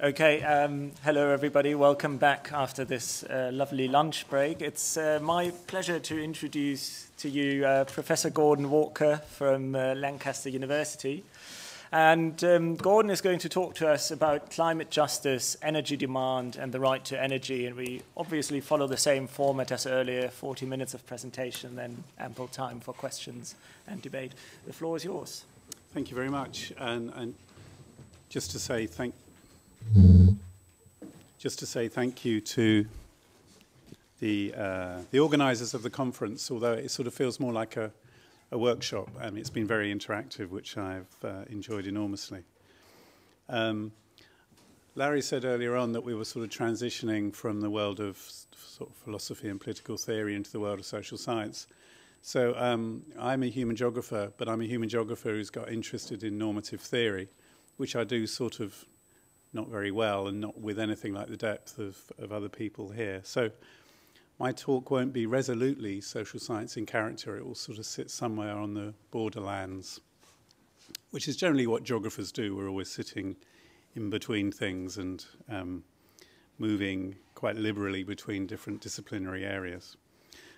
Okay, hello everybody. Welcome back after this lovely lunch break. It's my pleasure to introduce to you Professor Gordon Walker from Lancaster University. And Gordon is going to talk to us about climate justice, energy demand, and the right to energy. And we obviously follow the same format as earlier, 40 minutes of presentation, then ample time for questions and debate. The floor is yours. Thank you very much. And just to say thank you to the organisers of the conference, although it sort of feels more like a workshop. It's been very interactive, which I've enjoyed enormously. Larry said earlier on that we were sort of transitioning from the world of sort of philosophy and political theory into the world of social science. So I'm a human geographer, but I'm a human geographer who's got interested in normative theory, which I do sort of not very well and not with anything like the depth of other people here. So my talk won't be resolutely social science in character. It will sort of sit somewhere on the borderlands, which is generally what geographers do. We're always sitting in between things and moving quite liberally between different disciplinary areas.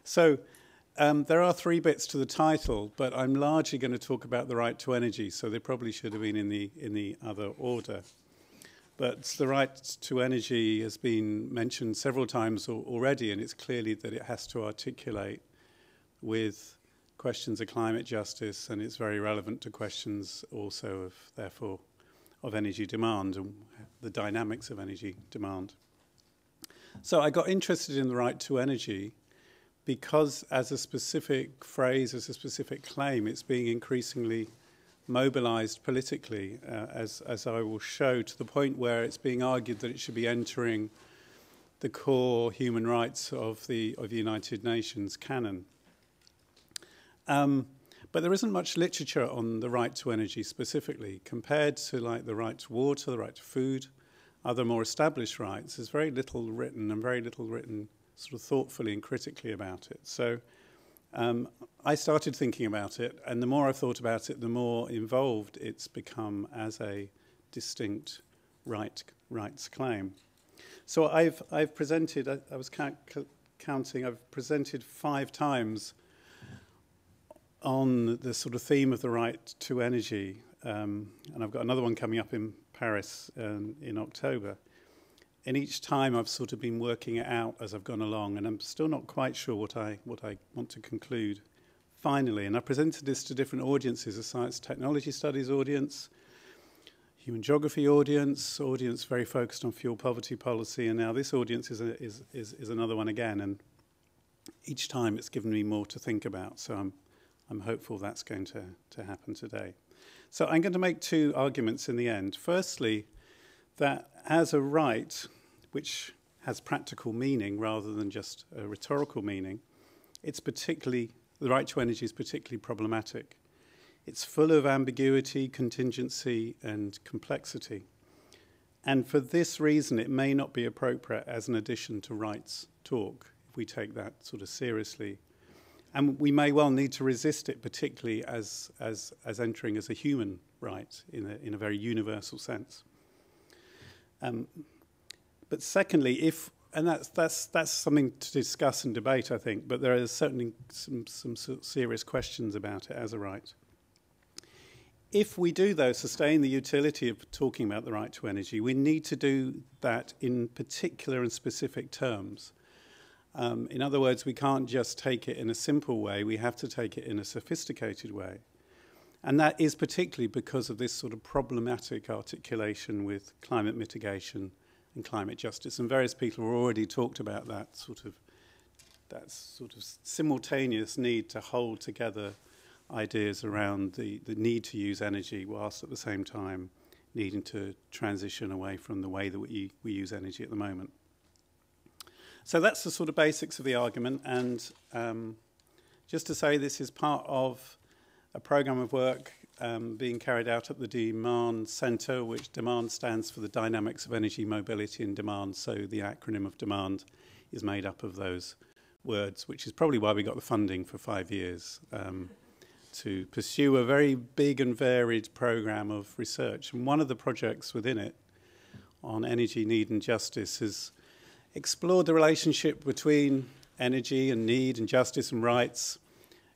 So there are three bits to the title, but I'm largely going to talk about the right to energy, so they probably should have been in the other order. But the right to energy has been mentioned several times already, and it's clearly that it has to articulate with questions of climate justice, and it's very relevant to questions also of, therefore, of energy demand and the dynamics of energy demand. So I got interested in the right to energy because as a specific phrase, as a specific claim, it's being increasingly mobilized politically, as I will show, to the point where it's being argued that it should be entering the core human rights of the United Nations canon. But there isn't much literature on the right to energy specifically. Compared to like the right to water, the right to food, other more established rights, there's very little written and very little written sort of thoughtfully and critically about it. So I started thinking about it, and the more I've thought about it, the more involved it's become as a distinct rights claim. So I've presented, I was counting, I've presented 5 times on the sort of theme of the right to energy, and I've got another one coming up in Paris in October. And each time I've sort of been working it out as I've gone along, and I'm still not quite sure what I want to conclude finally. And I presented this to different audiences: a science technology studies audience, human geography audience very focused on fuel poverty policy, and now this audience is another one again. And each time it's given me more to think about. So I'm hopeful that's going to happen today. So I'm going to make 2 arguments in the end. Firstly, that as a right, which has practical meaning rather than just a rhetorical meaning, the right to energy is particularly problematic. It's full of ambiguity, contingency, and complexity. And for this reason, it may not be appropriate as an addition to rights talk, if we take that sort of seriously. And we may well need to resist it, particularly as entering as a human right in a very universal sense. But secondly, and that's something to discuss and debate, I think, but there are certainly some serious questions about it as a right. If we do, though, sustain the utility of talking about the right to energy, we need to do that in particular and specific terms. In other words, we can't just take it in a simple way, we have to take it in a sophisticated way. And that is particularly because of this sort of problematic articulation with climate mitigation and climate justice. And various people have already talked about that sort of simultaneous need to hold together ideas around the need to use energy whilst at the same time needing to transition away from the way that we use energy at the moment. So that's the sort of basics of the argument. And just to say, this is part of a program of work being carried out at the Demand Centre, which DEMAND stands for the Dynamics of Energy, Mobility and Demand. So the acronym of DEMAND is made up of those words, which is probably why we got the funding for 5 years to pursue a very big and varied program of research. And one of the projects within it on energy, need and justice has explored the relationship between energy and need and justice and rights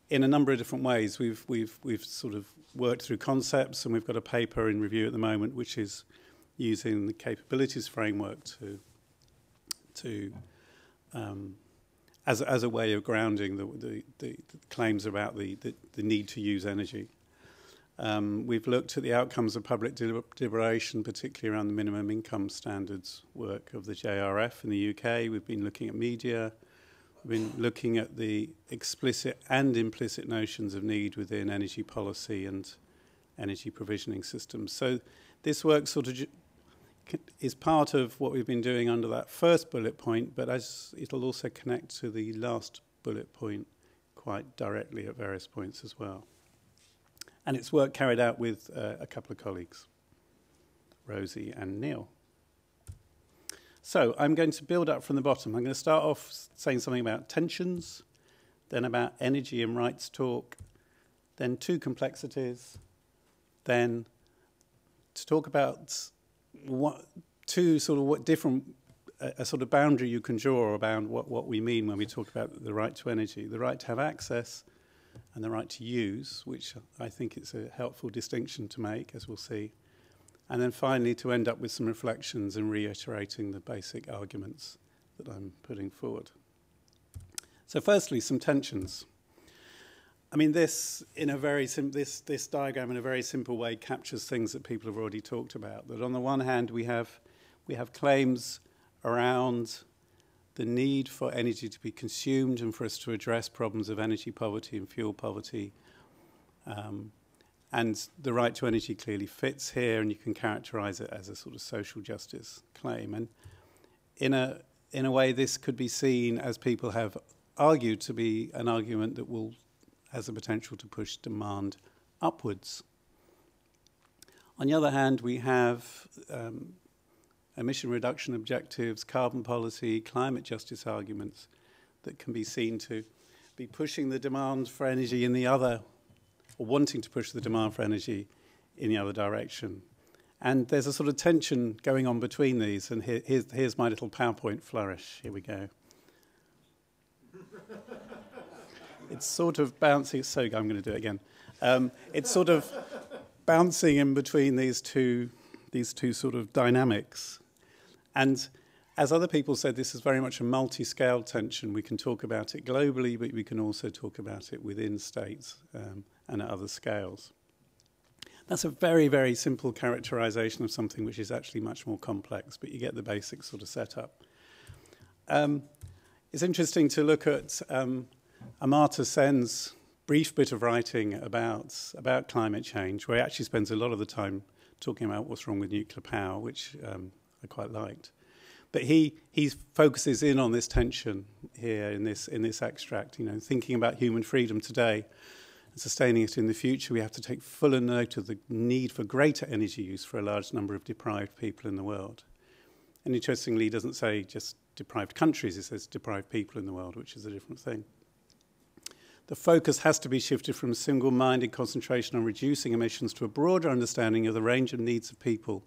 in a number of different ways. We've sort of worked through concepts, and we've got a paper in review at the moment which is using the capabilities framework as a way of grounding the claims about the need to use energy. We've looked at the outcomes of public deliberation, particularly around the minimum income standards work of the JRF in the UK. We've been looking at media. We've been looking at the explicit and implicit notions of need within energy policy and energy provisioning systems. So this work sort of is part of what we've been doing under that first bullet point, but as it'll also connect to the last bullet point quite directly at various points as well. And it's work carried out with a couple of colleagues, Rosie and Neil. So I'm going to build up from the bottom. I'm going to start off saying something about tensions, then about energy and rights talk, then two complexities, then to talk about a sort of boundary you can draw about what we mean when we talk about the right to energy, the right to have access and the right to use, which I think it's a helpful distinction to make, as we'll see. And then finally to end up with some reflections and reiterating the basic arguments that I'm putting forward. So firstly, some tensions. I mean, this diagram in a very simple way captures things that people have already talked about. That on the one hand, we have claims around the need for energy to be consumed and for us to address problems of energy poverty and fuel poverty. And the right to energy clearly fits here, and you can characterize it as a sort of social justice claim. And in a way, this could be seen, as people have argued, to be an argument that has the potential to push demand upwards. On the other hand, we have emission reduction objectives, carbon policy, climate justice arguments that can be seen to be pushing the demand for energy in the other, or wanting to push the demand for energy in the other direction. And there's a sort of tension going on between these, and here's my little PowerPoint flourish. Here we go. It's sort of bouncing, so I'm going to do it again. It's sort of bouncing in between these two sort of dynamics. And as other people said, this is very much a multi-scale tension. We can talk about it globally, but we can also talk about it within states and at other scales. That's a very, very simple characterization of something which is actually much more complex, but you get the basic sort of setup. It's interesting to look at Amartya Sen's brief bit of writing about climate change, where he actually spends a lot of the time talking about what's wrong with nuclear power, which I quite liked. But he focuses in on this tension here in this extract, thinking about human freedom today and sustaining it in the future. We have to take fuller note of the need for greater energy use for a large number of deprived people in the world. And interestingly, he doesn't say just deprived countries, he says deprived people in the world, which is a different thing. The focus has to be shifted from a single-minded concentration on reducing emissions to a broader understanding of the range of needs of people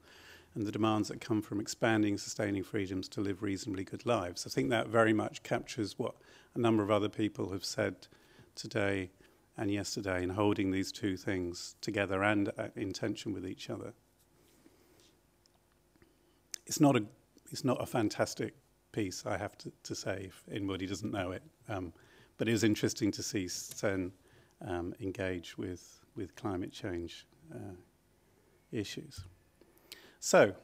and the demands that come from expanding and sustaining freedoms to live reasonably good lives. I think that very much captures what a number of other people have said today and yesterday in holding these two things together and in tension with each other. It's not a fantastic piece, I have to say, if anybody doesn't know it. But it was interesting to see Sen engage with climate change issues. So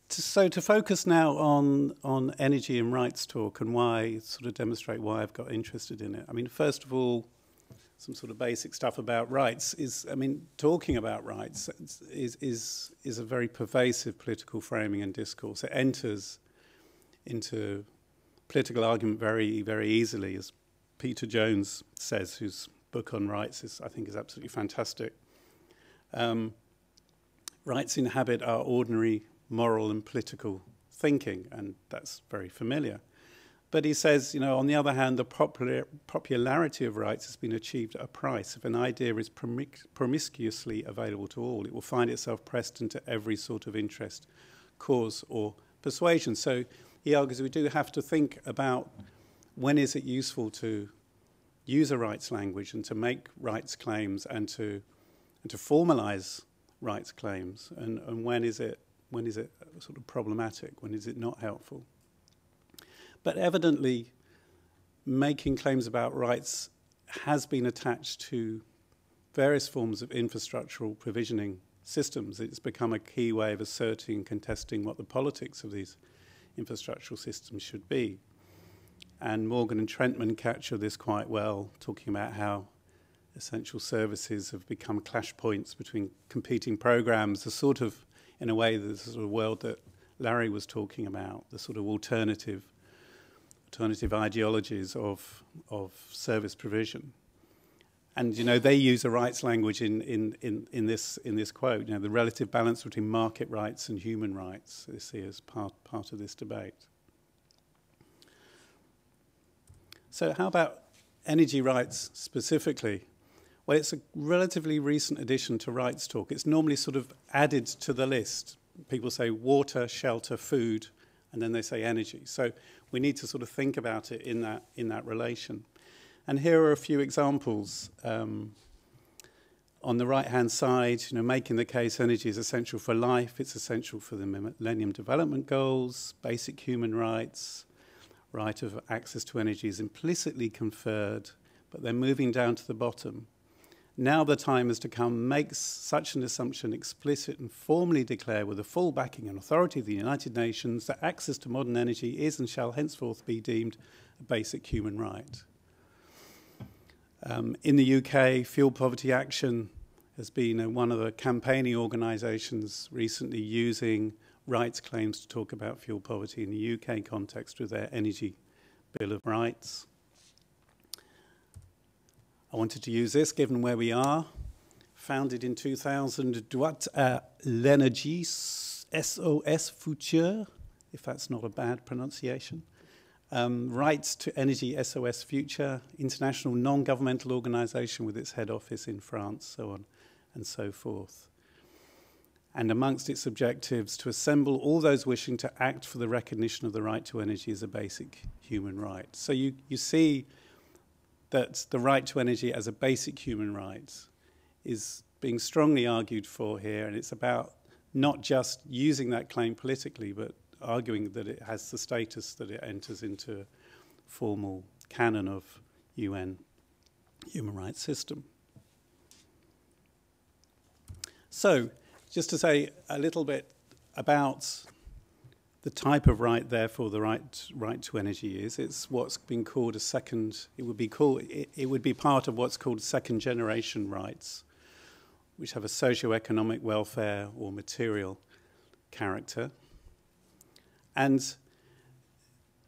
to focus now on energy and rights talk and sort of demonstrate why I've got interested in it. I mean, first of all, some sort of basic stuff about rights talking about rights is a very pervasive political framing and discourse. It enters into political argument very, very easily, as Peter Jones says, whose book on rights I think is absolutely fantastic. Rights inhabit our ordinary moral and political thinking, and that's very familiar. But he says, on the other hand, the popularity of rights has been achieved at a price. If an idea is promiscuously available to all, it will find itself pressed into every sort of interest cause or persuasion. So he argues we do have to think about when is it useful to use a rights language and to make rights claims and to formalise rights claims, and when is it sort of problematic, when is it not helpful. But evidently, making claims about rights has been attached to various forms of infrastructural provisioning systems. It's become a key way of asserting and contesting what the politics of these infrastructural systems should be. And Morgan and Trentman capture this quite well, talking about how essential services have become clash points between competing programs, the sort of, in a way, the sort of world that Larry was talking about, the sort of alternative ideologies of service provision. And, you know, they use a rights language in this quote, you know, the relative balance between market rights and human rights, they see as part of this debate. So how about energy rights specifically? Well, it's a relatively recent addition to Rights Talk. It's normally sort of added to the list. People say water, shelter, food, and then they say energy. So we need to sort of think about it in that relation. And here are a few examples. On the right-hand side, you know, making the case energy is essential for life. It's essential for the Millennium Development Goals, basic human rights. Right of access to energy is implicitly conferred, but then moving down to the bottom. Now the time has to come, makes such an assumption explicit and formally declare with the full backing and authority of the United Nations that access to modern energy is and shall henceforth be deemed a basic human right. In the UK, Fuel Poverty Action has been one of the campaigning organisations recently using rights claims to talk about fuel poverty in the UK context with their Energy Bill of Rights. I wanted to use this, given where we are. Founded in 2000, droit à l'énergie, SOS Future, if that's not a bad pronunciation. Rights to Energy, SOS Future, international non-governmental organisation with its head office in France, so on and so forth. And amongst its objectives, to assemble all those wishing to act for the recognition of the right to energy as a basic human right. So you see that the right to energy as a basic human right is being strongly argued for here, and it's about not just using that claim politically, but arguing that it has the status that it enters into a formal canon of UN human rights system. So, just to say a little bit about the type of right, therefore, the right to energy is. It's what's been called a second. It would be part of what's called second generation rights, which have a socio-economic, welfare, or material character. And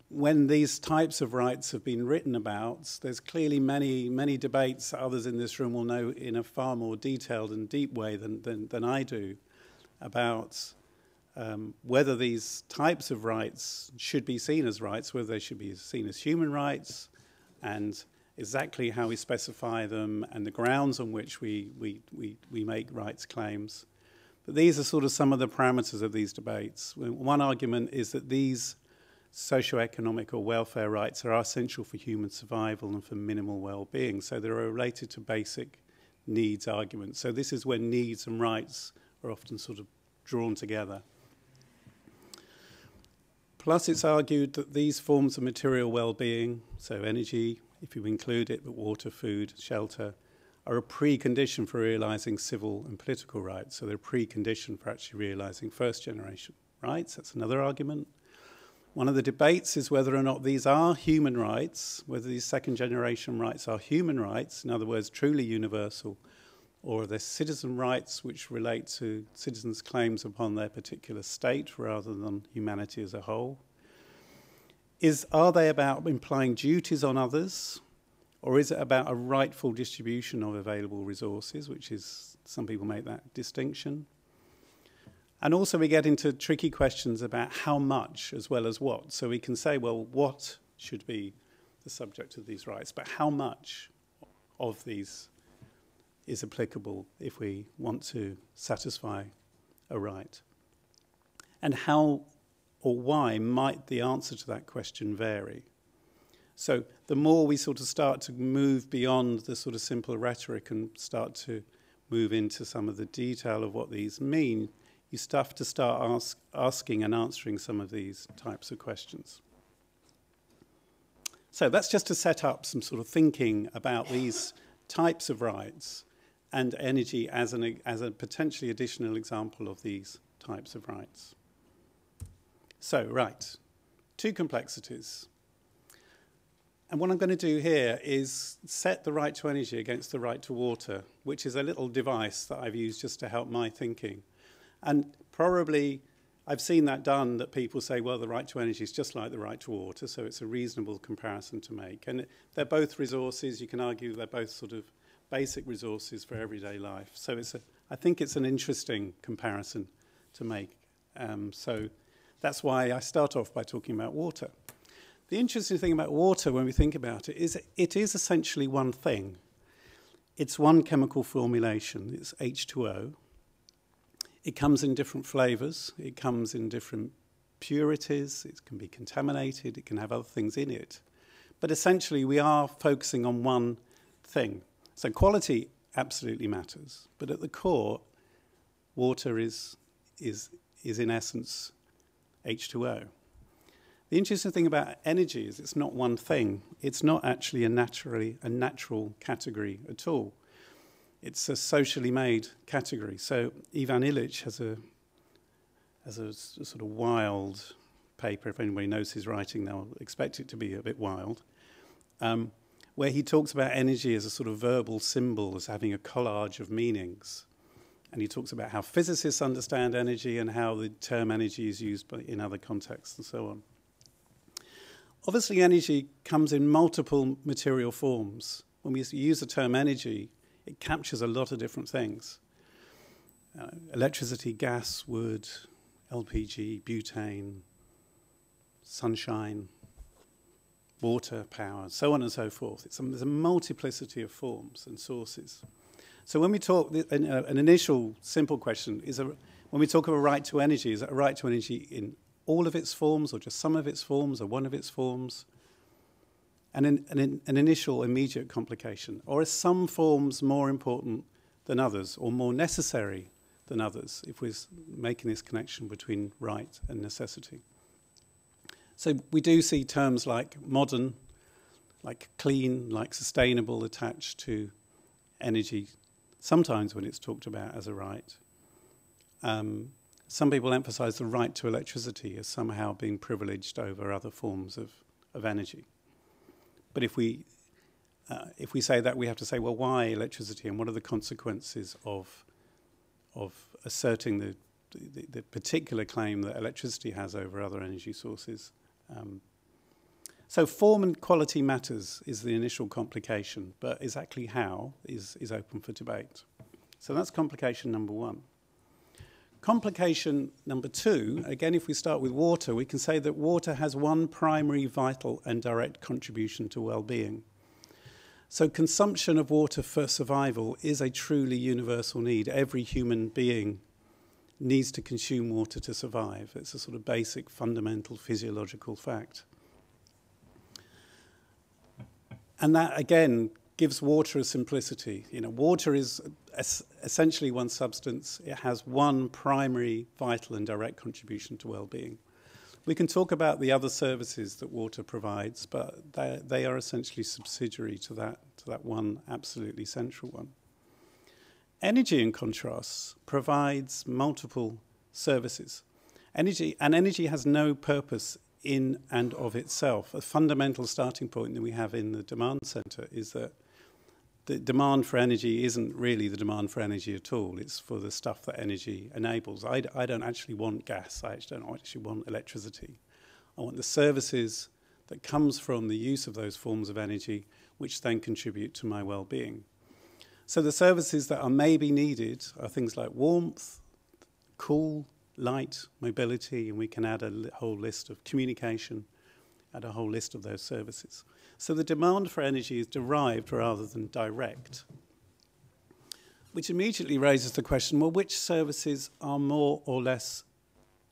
when these types of rights have been written about, there's clearly many debates others in this room will know in a far more detailed and deep way than I do about whether these types of rights should be seen as rights, whether they should be seen as human rights, and exactly how we specify them and the grounds on which we make rights claims. But these are sort of some of the parameters of these debates. One argument is that these socioeconomic or welfare rights are essential for human survival and for minimal well-being. So they're related to basic needs arguments. So this is when needs and rights are often sort of drawn together. Plus it's argued that these forms of material well-being, so energy, if you include it, but water, food, shelter, are a precondition for realising civil and political rights. So they're a precondition for actually realising first generation rights. That's another argument. One of the debates is whether or not these are human rights, whether these second generation rights are human rights, in other words, truly universal, or are they citizen rights which relate to citizens' claims upon their particular state rather than humanity as a whole. Are they about implying duties on others, or is it about a rightful distribution of available resources, which is, some people make that distinction. And also we get into tricky questions about how much as well as what. So we can say, well, what should be the subject of these rights, but how much of these is applicable if we want to satisfy a right. and how or why might the answer to that question vary. So the more we sort of start to move beyond the sort of simple rhetoric and start to move into some of the detail of what these mean, you have to start asking and answering some of these types of questions. So that's just to set up some sort of thinking about these types of rights and energy as a potentially additional example of these types of rights. So, right, two complexities. And what I'm going to do here is set the right to energy against the right to water, which is a little device that I've used just to help my thinking. And probably I've seen that done, that people say, well, the right to energy is just like the right to water, so it's a reasonable comparison to make. And they're both resources. You can argue they're both sort of basic resources for everyday life. So I think it's an interesting comparison to make. So that's why I start off by talking about water. The interesting thing about water, when we think about it is essentially one thing. It's one chemical formulation. It's H2O. It comes in different flavors. It comes in different purities. It can be contaminated. It can have other things in it. But essentially, we are focusing on one thing. So quality absolutely matters. But at the core, water is in essence H2O. The interesting thing about energy is it's not one thing. It's not actually a natural category at all. It's a socially made category. So Ivan Illich has a sort of wild paper. If anybody knows his writing, they'll expect it to be a bit wild, where he talks about energy as a sort of verbal symbol, as having a collage of meanings. And he talks about how physicists understand energy and how the term energy is used in other contexts and so on. Obviously, energy comes in multiple material forms. When we use the term energy, it captures a lot of different things. Electricity, gas, wood, LPG, butane, sunshine, water, power, so on and so forth. There's a multiplicity of forms and sources. So when we talk, an initial simple question is, when we talk of a right to energy, is it a right to energy in all of its forms, or just some of its forms, or one of its forms? And an initial immediate complication. Or are some forms more important than others, or more necessary than others, if we're making this connection between right and necessity? So we do see terms like modern, like clean, like sustainable attached to energy, sometimes when it's talked about as a right. Some people emphasize the right to electricity as somehow being privileged over other forms of energy. But if we say that, we have to say, well, why electricity, and what are the consequences of asserting the particular claim that electricity has over other energy sources? So form and quality matters is the initial complication, but exactly how is open for debate. So that's complication number one. Complication number two, again, if we start with water, we can say that water has one primary, vital, and direct contribution to well-being. So consumption of water for survival is a truly universal need. Every human being needs to consume water to survive. It's a sort of basic, fundamental physiological fact. And that, again, gives water a simplicity. You know, water is essentially one substance. It has one primary, vital, and direct contribution to well-being. We can talk about the other services that water provides, but they are essentially subsidiary to that one absolutely central one. Energy, in contrast, provides multiple services. Energy has no purpose in and of itself. A fundamental starting point that we have in the demand centre is that the demand for energy isn't really the demand for energy at all. It's for the stuff that energy enables. I don't actually want gas. I don't actually want electricity. I want the services that comes from the use of those forms of energy, which then contribute to my well-being. So the services that are maybe needed are things like warmth, cool, light, mobility, and we can add a whole list of communication, add a whole list of those services. So the demand for energy is derived rather than direct, which immediately raises the question, well, which services are more or less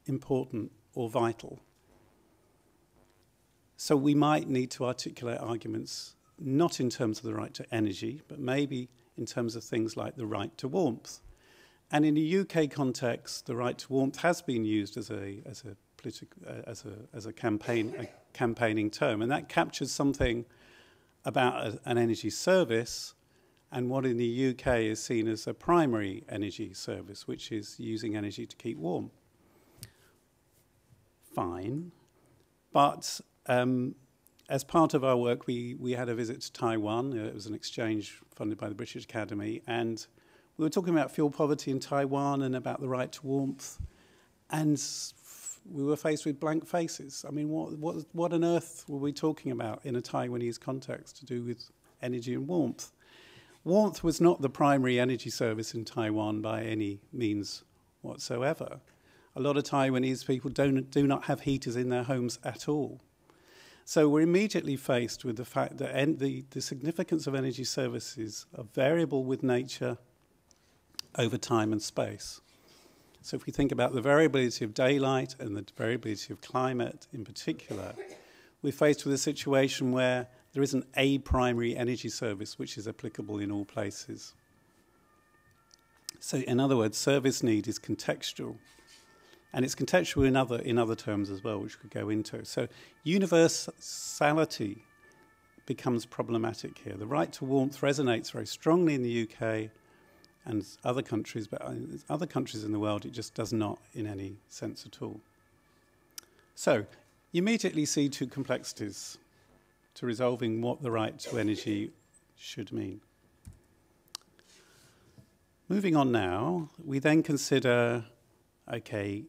important or vital. So we might need to articulate arguments not in terms of the right to energy, but maybe in terms of things like the right to warmth. And in a UK context, the right to warmth has been used as a campaigning term, and that captures something about an energy service and what in the UK is seen as a primary energy service, which is using energy to keep warm. Fine, but as part of our work, we had a visit to Taiwan. It was an exchange funded by the British Academy, and we were talking about fuel poverty in Taiwan and about the right to warmth, and we were faced with blank faces. I mean, what on earth were we talking about in a Taiwanese context to do with energy and warmth? Warmth was not the primary energy service in Taiwan by any means whatsoever. A lot of Taiwanese people do not have heaters in their homes at all. So we're immediately faced with the fact that the significance of energy services are variable with nature over time and space. So if we think about the variability of daylight and the variability of climate in particular, we're faced with a situation where there isn't a primary energy service which is applicable in all places. So in other words, service need is contextual. And it's contextual in other terms as well, which we could go into. So universality becomes problematic here. The right to warmth resonates very strongly in the UK and other countries, but in other countries in the world, it just does not in any sense at all. So you immediately see two complexities to resolving what the right to energy should mean. Moving on now, we then consider, okay,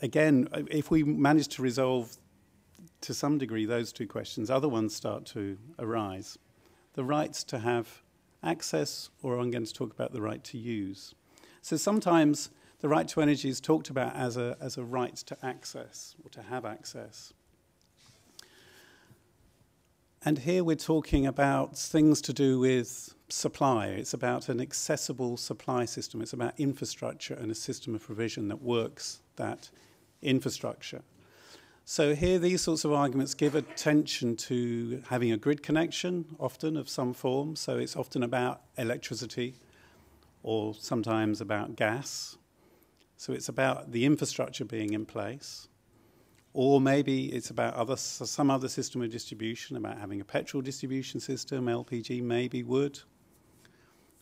again, if we manage to resolve to some degree those two questions, other ones start to arise. The rights to have access, or I'm going to talk about the right to use. So sometimes the right to energy is talked about as a right to access, or to have access. And here we're talking about things to do with supply. It's about an accessible supply system. It's about infrastructure and a system of provision that works that infrastructure. So here these sorts of arguments give attention to having a grid connection, often of some form. So it's often about electricity or sometimes about gas. So it's about the infrastructure being in place. Or maybe it's about some other system of distribution, about having a petrol distribution system, LPG maybe would.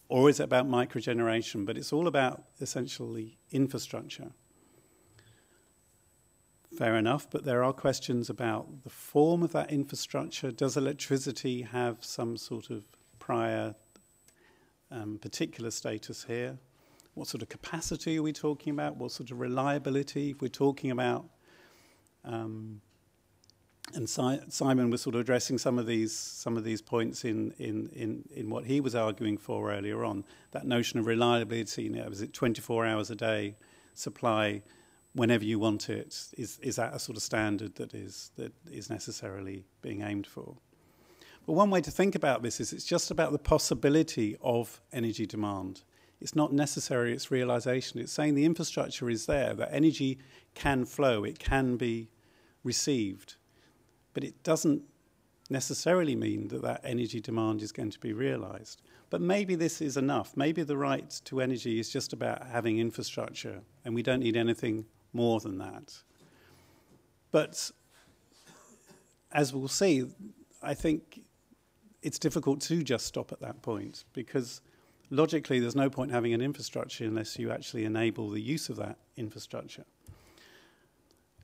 Or is it about microgeneration? But it's all about essentially infrastructure. Fair enough, but there are questions about the form of that infrastructure. Does electricity have some sort of prior particular status here? What sort of capacity are we talking about? What sort of reliability? If we're talking about, and Simon was sort of addressing some of these points in what he was arguing for earlier on. That notion of reliability, is it 24 hours a day supply? Whenever you want it, is that a sort of standard that is necessarily being aimed for? But one way to think about this is it's just about the possibility of energy demand. It's not necessary its realization. It's saying the infrastructure is there, that energy can flow, it can be received. But it doesn't necessarily mean that that energy demand is going to be realized. But maybe this is enough. Maybe the right to energy is just about having infrastructure, and we don't need anything more than that. But as we'll see, I think it's difficult to just stop at that point, because logically there's no point having an infrastructure unless you actually enable the use of that infrastructure.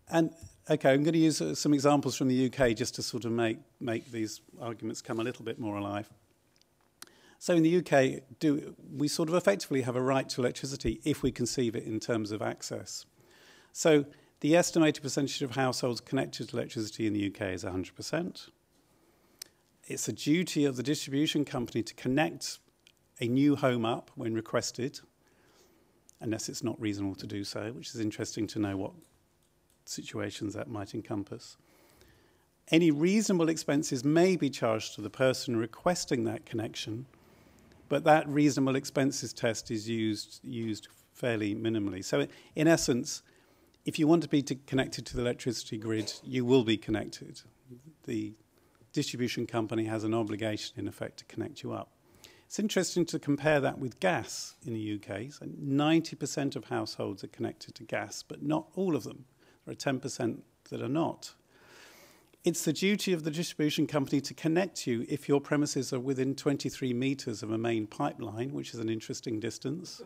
And okay, I'm going to use some examples from the UK just to sort of make these arguments come a little bit more alive. So in the UK, we sort of effectively have a right to electricity if we conceive it in terms of access. So the estimated percentage of households connected to electricity in the UK is 100%. It's a duty of the distribution company to connect a new home up when requested, unless it's not reasonable to do so, which is interesting to know what situations that might encompass. Any reasonable expenses may be charged to the person requesting that connection, but that reasonable expenses test is used fairly minimally. So in essence, if you want to be connected to the electricity grid, you will be connected. The distribution company has an obligation, in effect, to connect you up. It's interesting to compare that with gas in the UK. So 90% of households are connected to gas, but not all of them. There are 10% that are not. It's the duty of the distribution company to connect you if your premises are within 23 metres of a main pipeline, which is an interesting distance.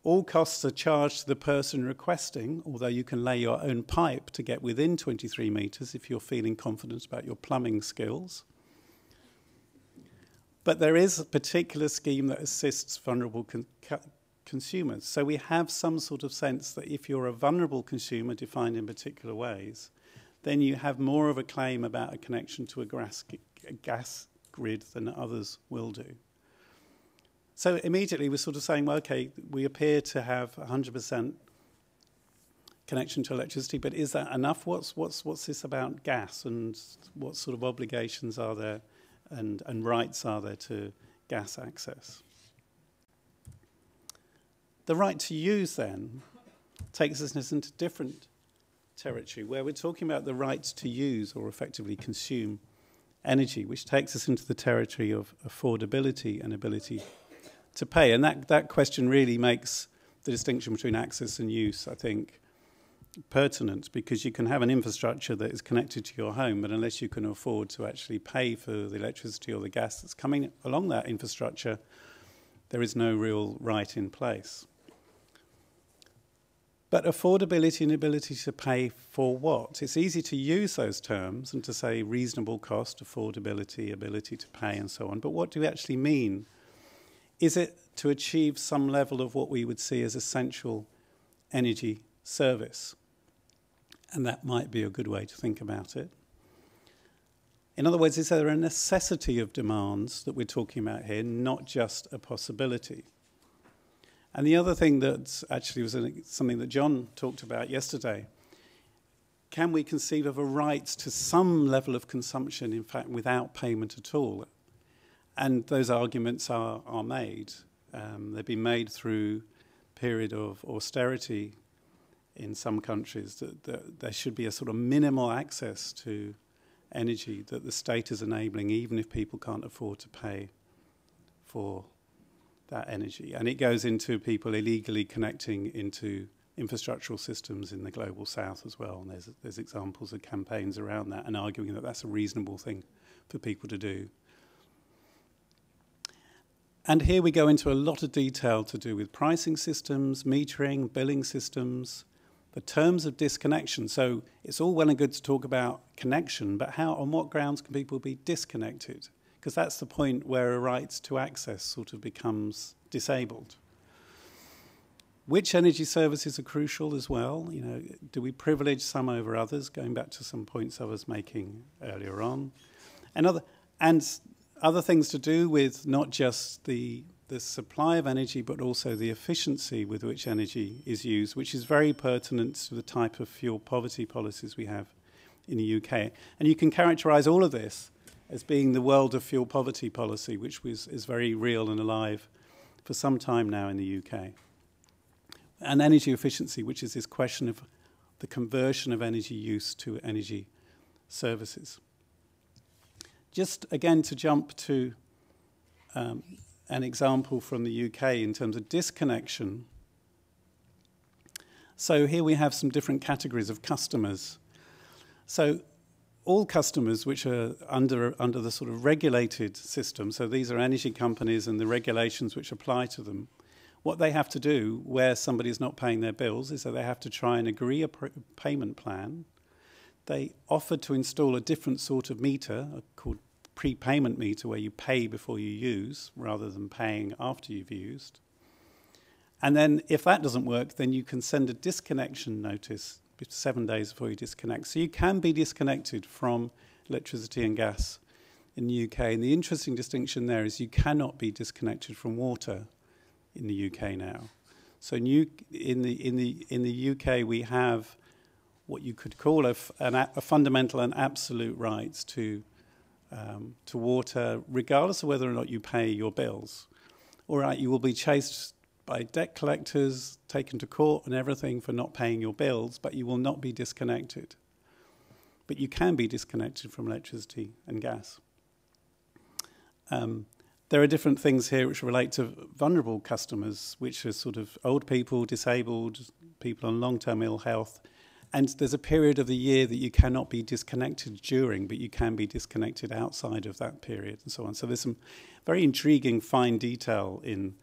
All costs are charged to the person requesting, although you can lay your own pipe to get within 23 metres if you're feeling confident about your plumbing skills. But there is a particular scheme that assists vulnerable consumers. So we have some sort of sense that if you're a vulnerable consumer defined in particular ways, then you have more of a claim about a connection to a gas grid than others will do. So immediately we're sort of saying, well, okay, we appear to have 100% connection to electricity, but is that enough? What's this about gas, and what sort of obligations are there and rights are there to gas access? The right to use, then, takes us into different territory, where we're talking about the right to use or effectively consume energy, which takes us into the territory of affordability and ability to pay. And that question really makes the distinction between access and use, I think, pertinent, because you can have an infrastructure that is connected to your home, but unless you can afford to actually pay for the electricity or the gas that's coming along that infrastructure, there is no real right in place. But affordability and ability to pay for what? It's easy to use those terms and to say reasonable cost, affordability, ability to pay, and so on. But what do we actually mean? Is it to achieve some level of what we would see as essential energy service? And that might be a good way to think about it. In other words, is there a necessity of demands that we're talking about here, not just a possibility? And the other thing that actually was something that John talked about yesterday, can we conceive of a right to some level of consumption, in fact, without payment at all? And those arguments are made. They've been made through a period of austerity in some countries, that there should be a sort of minimal access to energy that the state is enabling, even if people can't afford to pay for that energy. And it goes into people illegally connecting into infrastructural systems in the global south as well. And there's examples of campaigns around that and arguing that that's a reasonable thing for people to do. And here we go into a lot of detail to do with pricing systems, metering, billing systems, the terms of disconnection. So it's all well and good to talk about connection, but how, on what grounds can people be disconnected? Because that's the point where a right to access sort of becomes disabled. Which energy services are crucial as well? You know, do we privilege some over others? Going back to some points I was making earlier on, and other things to do with not just the supply of energy, but also the efficiency with which energy is used, which is very pertinent to the type of fuel poverty policies we have in the UK. And you can characterise all of this as being the world of fuel poverty policy, which is very real and alive for some time now in the UK. And energy efficiency, which is this question of the conversion of energy use to energy services. Just again to jump to an example from the UK in terms of disconnection. So here we have some different categories of customers. So all customers which are under the sort of regulated system, so these are energy companies and the regulations which apply to them, what they have to do where somebody is not paying their bills is that they have to try and agree a payment plan. They offer to install a different sort of meter called prepayment meter, where you pay before you use rather than paying after you've used. And then if that doesn't work, then you can send a disconnection notice 7 days before you disconnect. So you can be disconnected from electricity and gas in the UK. And the interesting distinction there is you cannot be disconnected from water in the UK now. So in the UK we have what you could call a fundamental and absolute rights to water, regardless of whether or not you pay your bills. All right, you will be chased by debt collectors, taken to court and everything for not paying your bills, but you will not be disconnected. But you can be disconnected from electricity and gas. There are different things here which relate to vulnerable customers, which are sort of old people, disabled, people on long-term ill health. And there's a period of the year that you cannot be disconnected during, but you can be disconnected outside of that period and so on. So there's some very intriguing fine detail in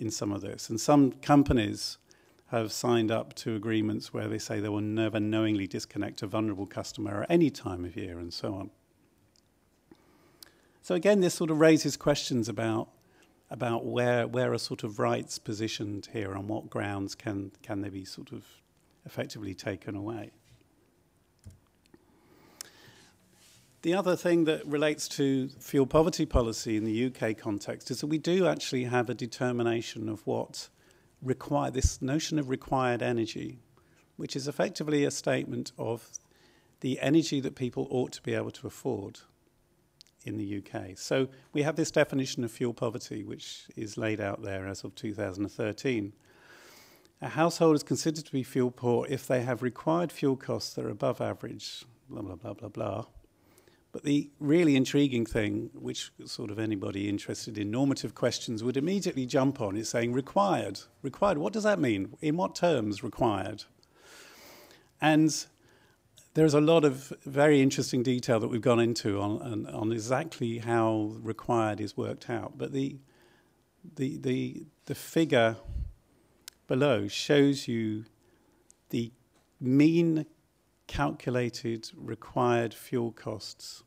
some of this. And some companies have signed up to agreements where they say they will never knowingly disconnect a vulnerable customer at any time of year and so on. So again, this sort of raises questions about where are sort of rights positioned here, on what grounds can they be sort of effectively taken away. The other thing that relates to fuel poverty policy in the UK context is that we do actually have a determination of what this notion of required energy, which is effectively a statement of the energy that people ought to be able to afford in the UK. So we have this definition of fuel poverty, which is laid out there as of 2013. A household is considered to be fuel poor if they have required fuel costs that are above average, blah, blah, blah, blah, blah. But the really intriguing thing, which sort of anybody interested in normative questions would immediately jump on, is saying required. Required, what does that mean? In what terms required? And there's a lot of very interesting detail that we've gone into on exactly how required is worked out. But the figure below shows you the mean calculated required fuel costs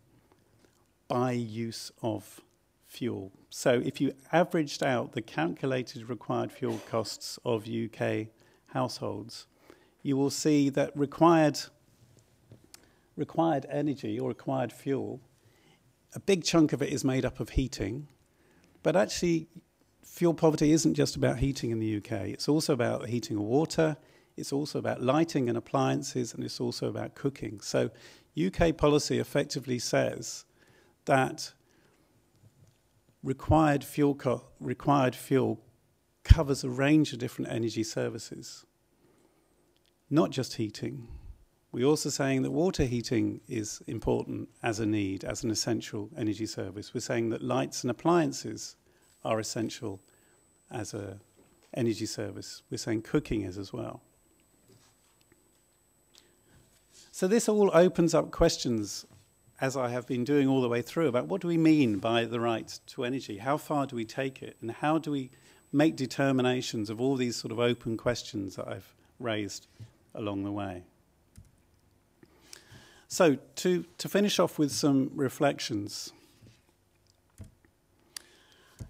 by use of fuel. So if you averaged out the calculated required fuel costs of UK households, you will see that required energy or required fuel, a big chunk of it is made up of heating, but actually fuel poverty isn't just about heating in the UK. It's also about heating of water, it's also about lighting and appliances, and it's also about cooking. So UK policy effectively says that required fuel covers a range of different energy services, not just heating. We're also saying that water heating is important as a need, as an essential energy service. We're saying that lights and appliances are essential as an energy service. We're saying cooking is as well. So this all opens up questions, as I have been doing all the way through, about what do we mean by the right to energy? How far do we take it? And how do we make determinations of all these sort of open questions that I've raised along the way? So to finish off with some reflections,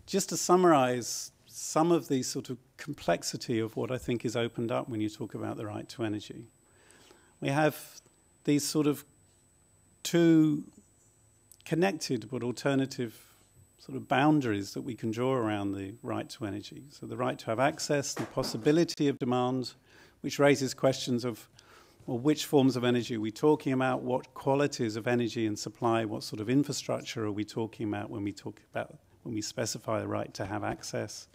just to summarize some of the sort of complexity of what I think is opened up when you talk about the right to energy. We have these sort of two connected but alternative sort of boundaries that we can draw around the right to energy. So the right to have access, the possibility of demand, which raises questions of, well, which forms of energy are we talking about? What qualities of energy and supply? What sort of infrastructure are we talking about when we specify the right to have access?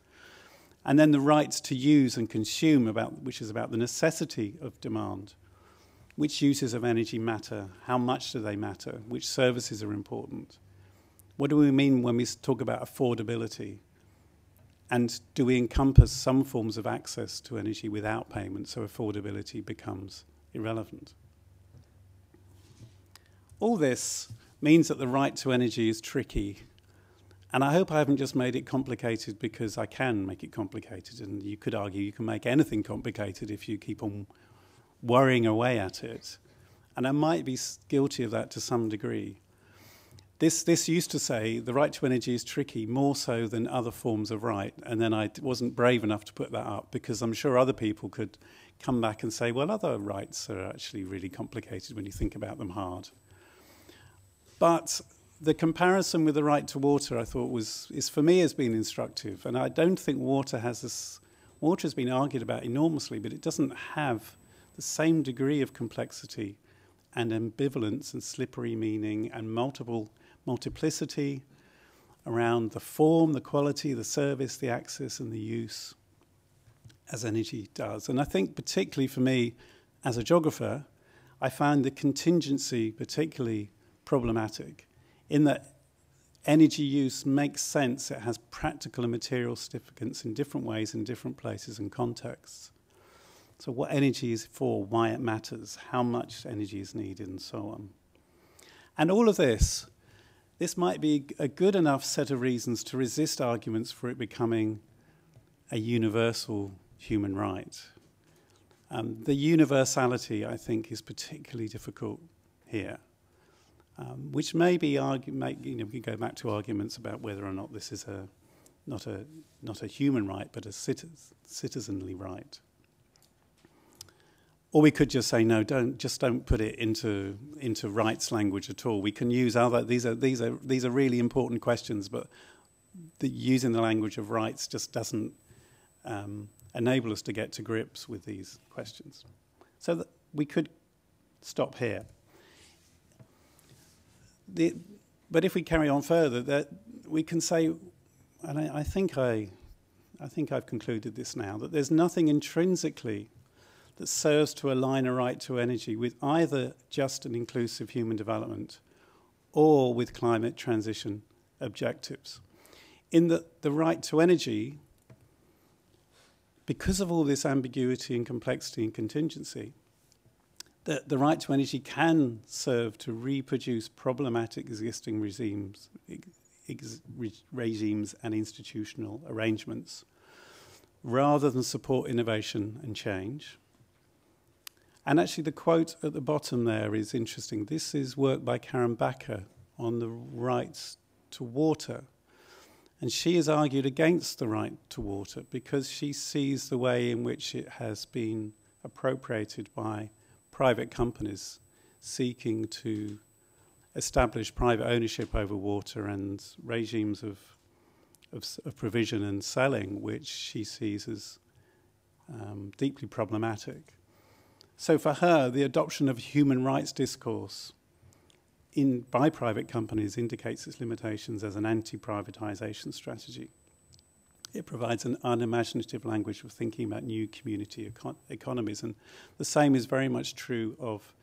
And then the right to use and consume, which is about the necessity of demand. Which uses of energy matter? How much do they matter? Which services are important? What do we mean when we talk about affordability? And do we encompass some forms of access to energy without payment, so affordability becomes irrelevant? All this means that the right to energy is tricky. And I hope I haven't just made it complicated because I can make it complicated. And you could argue you can make anything complicated if you keep on worrying away at it. And I might be guilty of that to some degree. This used to say the right to energy is tricky, more so than other forms of right. And then I wasn't brave enough to put that up because I'm sure other people could come back and say, well, other rights are actually really complicated when you think about them hard. But the comparison with the right to water, I thought, for me, has been instructive. And I don't think water has this. Water has been argued about enormously, but it doesn't have the same degree of complexity and ambivalence and slippery meaning and multiplicity around the form, the quality, the service, the access, and the use as energy does. And I think particularly for me, as a geographer, I find the contingency particularly problematic in that energy use makes sense. It has practical and material significance in different ways, in different places and contexts. So what energy is for, why it matters, how much energy is needed, and so on. And all of this might be a good enough set of reasons to resist arguments for it becoming a universal human right. The universality, I think, is particularly difficult here, which may be we can go back to arguments about whether or not this is not a human right, but a citizenly right. Or we could just say no, don't put it into rights language at all. We can use other. These are really important questions, but using the language of rights just doesn't enable us to get to grips with these questions. So that we could stop here. But if we carry on further, that we can say, and I think I've concluded this now, that there's nothing intrinsically that serves to align a right to energy with either just and inclusive human development or with climate transition objectives. In that the right to energy, because of all this ambiguity and complexity and contingency, the right to energy can serve to reproduce problematic existing regimes and institutional arrangements rather than support innovation and change. And actually the quote at the bottom there is interesting. This is work by Karen Backer on the rights to water. And she has argued against the right to water because she sees the way in which it has been appropriated by private companies seeking to establish private ownership over water and regimes of provision and selling, which she sees as deeply problematic. So for her, the adoption of human rights discourse by private companies indicates its limitations as an anti-privatization strategy. It provides an unimaginative language for thinking about new community economies, and the same is very much true of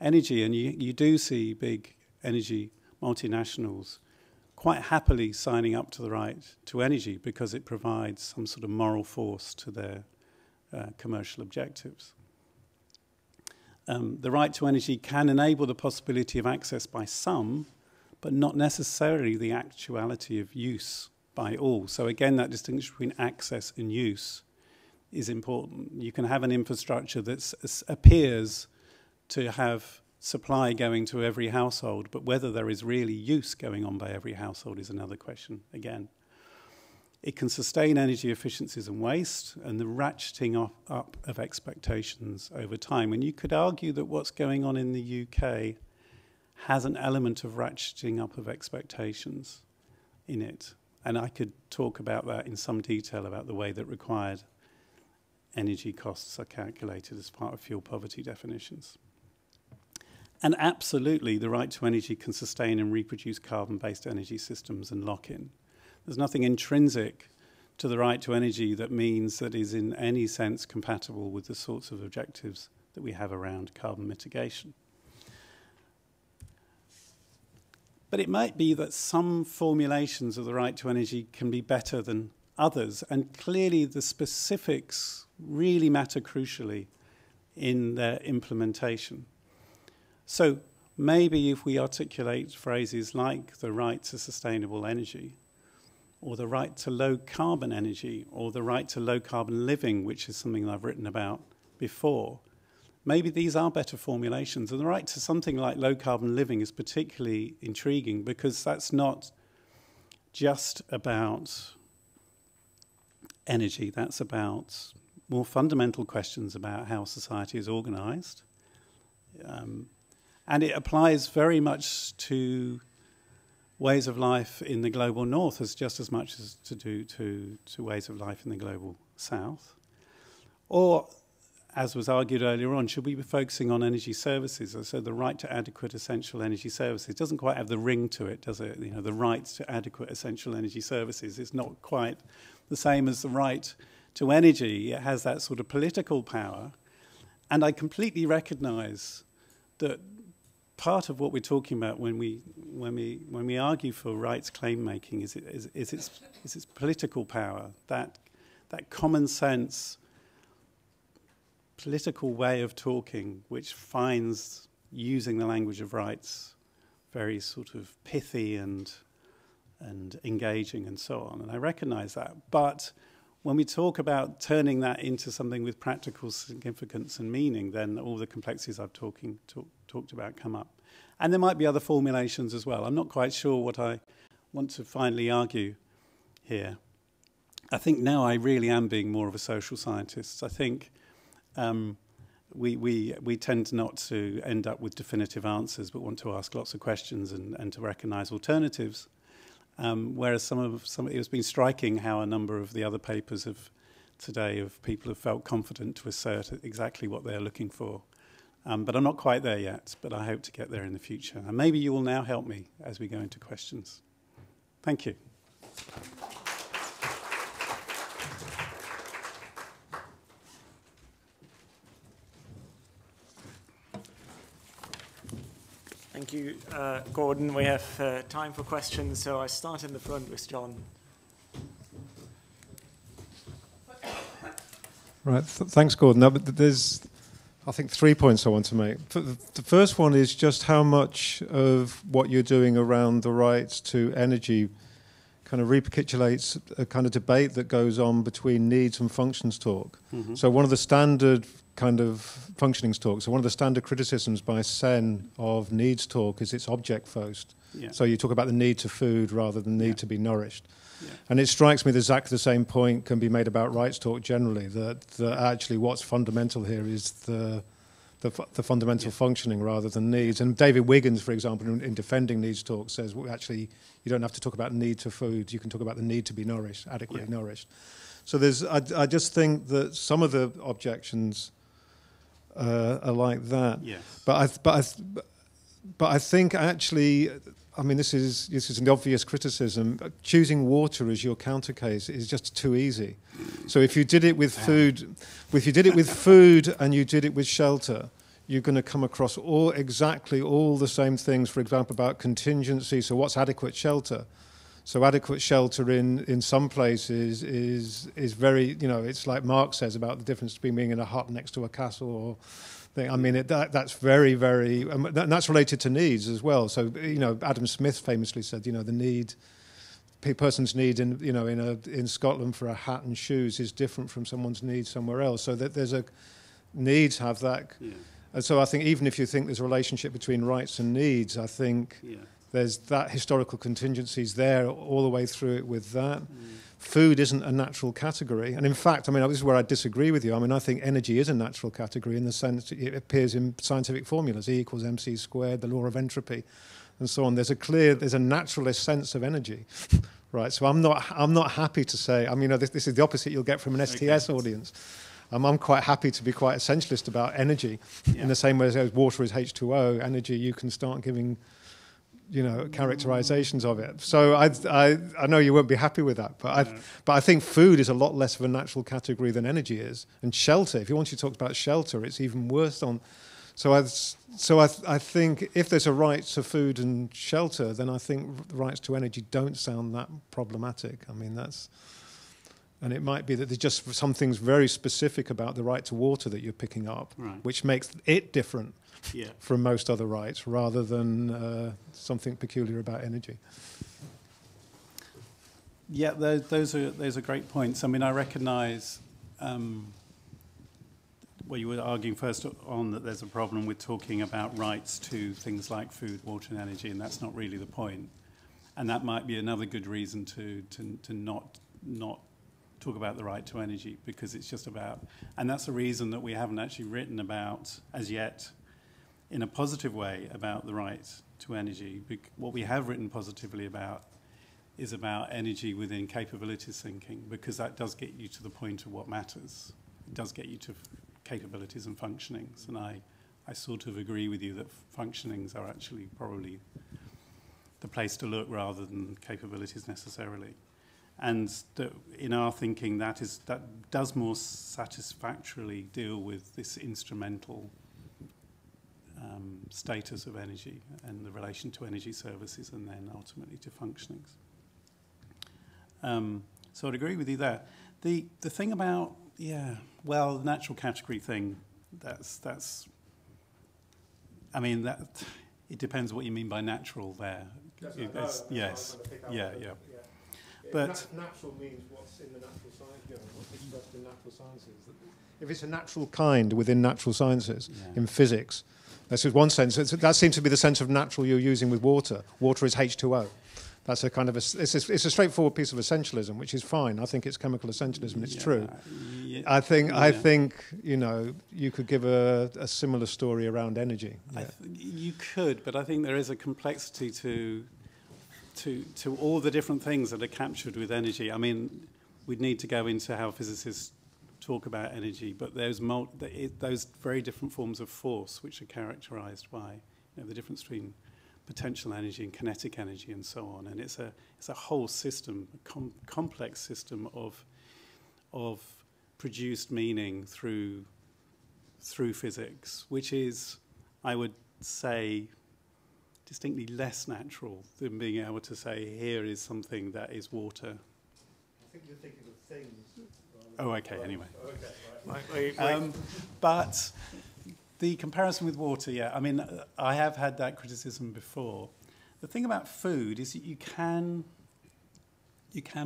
energy. And you do see big energy multinationals quite happily signing up to the right to energy because it provides some sort of moral force to their commercial objectives. The right to energy can enable the possibility of access by some, but not necessarily the actuality of use by all. So again, that distinction between access and use is important. You can have an infrastructure that appears to have supply going to every household, but whether there is really use going on by every household is another question again. It can sustain energy efficiencies and waste and the ratcheting up of expectations over time. And you could argue that what's going on in the UK has an element of ratcheting up of expectations in it. And I could talk about that in some detail about the way that required energy costs are calculated as part of fuel poverty definitions. And absolutely, the right to energy can sustain and reproduce carbon-based energy systems and lock-in. There's nothing intrinsic to the right to energy that means that is in any sense compatible with the sorts of objectives that we have around carbon mitigation. But it might be that some formulations of the right to energy can be better than others, and clearly the specifics really matter crucially in their implementation. So maybe if we articulate phrases like the right to sustainable energy, or the right to low-carbon energy, or the right to low-carbon living, which is something I've written about before, maybe these are better formulations. And the right to something like low-carbon living is particularly intriguing because that's not just about energy. That's about more fundamental questions about how society is organized. And it applies very much to ways of life in the global north as just as much as to ways of life in the global south. Or, as was argued earlier on, should we be focusing on energy services? So the right to adequate essential energy services doesn't quite have the ring to it, does it? You know, the right to adequate essential energy services is not quite the same as the right to energy, it has that sort of political power. And I completely recognise that part of what we're talking about when we argue for rights claim making is its political power, that common sense political way of talking, which finds using the language of rights very sort of pithy and engaging and so on. And I recognise that. But when we talk about turning that into something with practical significance and meaning, then all the complexities I've talked about come up. And there might be other formulations as well. I'm not quite sure what I want to finally argue here. I think now I really am being more of a social scientist. I think we tend not to end up with definitive answers, but want to ask lots of questions and to recognise alternatives. Whereas it has been striking how a number of the other papers today people have felt confident to assert exactly what they're looking for. But I'm not quite there yet, but I hope to get there in the future. And maybe you will now help me as we go into questions. Thank you. Thank you, Gordon. We have time for questions, so I start in the front with John. Right, thanks, Gordon. Now, but there's, I think, 3 points I want to make. The first one is just how much of what you're doing around the rights to energy kind of recapitulates a kind of debate that goes on between needs and functions talk. Mm-hmm. So one of the standard kind of functionings talk. So one of the standard criticisms by Sen of needs talk is it's object first. Yeah. So you talk about the need to food rather than need to be nourished. Yeah. And it strikes me that exactly the same point can be made about rights talk generally, that actually what's fundamental here is the fundamental functioning rather than needs. And David Wiggins, for example, in defending needs talk says, well, actually, you don't have to talk about need to food, you can talk about the need to be nourished, adequately nourished. So I just think that some of the objections are like that. Yes. But I think actually, I mean, this is an obvious criticism. Choosing water as your counter case is just too easy. So if you did it with food, and you did it with shelter, you're going to come across exactly all the same things. For example, about contingency. So what's adequate shelter? So adequate shelter in some places is very, it's like Mark says about the difference between being in a hut next to a castle or thing. I mean, that's very, very, and that's related to needs as well. So, Adam Smith famously said, person's need in Scotland for a hat and shoes is different from someone's need somewhere else. So that there's needs have that. Yeah. And so I think even if you think there's a relationship between rights and needs, I think there's that historical contingencies there all the way through it with that. Mm. Food isn't a natural category. And in fact, this is where I disagree with you. I think energy is a natural category in the sense that it appears in scientific formulas, E = mc squared, the law of entropy, and so on. There's a naturalist sense of energy, right? So I'm not happy to say, this is the opposite you'll get from an STS audience. I'm quite happy to be quite essentialist about energy in the same way as water is H2O, energy, you can start giving characterizations of it. So I know you won't be happy with that, but I think food is a lot less of a natural category than energy is, and shelter. If you want to talk about shelter, it's even worse on. So I think if there's a right to food and shelter, then I think the rights to energy don't sound that problematic. And it might be that there's just some things very specific about the right to water that you're picking up, which makes it different. From most other rights, rather than something peculiar about energy. Yeah, those are great points. I recognise you were arguing first on that there's a problem with talking about rights to things like food, water, and energy, and that's not really the point. And that might be another good reason to not talk about the right to energy, because it's just about, and that's a reason that we haven't actually written about as yet in a positive way about the right to energy. What we have written positively about is about energy within capabilities thinking, because that does get you to the point of what matters. It does get you to capabilities and functionings. And I sort of agree with you that functionings are actually probably the place to look rather than capabilities necessarily. And in our thinking, that does more satisfactorily deal with this instrumental status of energy and the relation to energy services and then ultimately to functionings. So I'd agree with you there. The thing about, the natural category thing, I mean, it depends what you mean by natural there. Yes. But natural means what's in the natural science, what's expressed in natural sciences. If it's a natural kind within natural sciences, in physics, that's just one sense. That seems to be the sense of natural you're using with water. Water is H2O. That's a kind of it's a straightforward piece of essentialism, which is fine. I think it's chemical essentialism. It's true. Yeah. I think you could give a similar story around energy. Yeah. You could, but I think there is a complexity to all the different things that are captured with energy. I mean, we'd need to go into how physicists talk about energy, but there's those very different forms of force which are characterized by the difference between potential energy and kinetic energy and so on. And it's a whole system, a complex system of produced meaning through physics, which is, I would say, distinctly less natural than being able to say, here is something that is water. I think you're thinking of things. Oh, okay, anyway. Okay, right. But the comparison with water, I mean, I have had that criticism before. The thing about food is that you can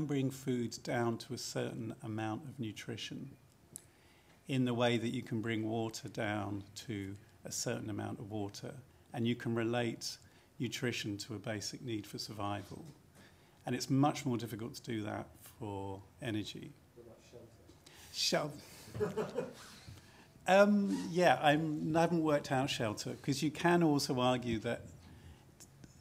bring food down to a certain amount of nutrition in the way that you can bring water down to a certain amount of water. And you can relate nutrition to a basic need for survival. And it's much more difficult to do that for energy. What about shelter? I haven't worked out shelter, because you can also argue that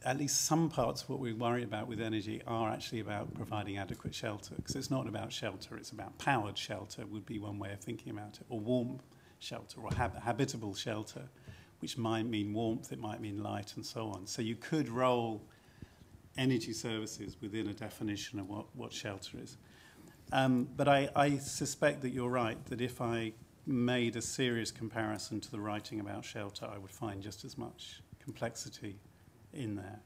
at least some parts of what we worry about with energy are actually about providing adequate shelter, because it's not about shelter, it's about powered shelter would be one way of thinking about it, or warm shelter, or habitable shelter, which might mean warmth, it might mean light, and so on. So you could roll energy services within a definition of what shelter is. But I suspect that you're right, that if I made a serious comparison to the writing about shelter, I would find just as much complexity in there.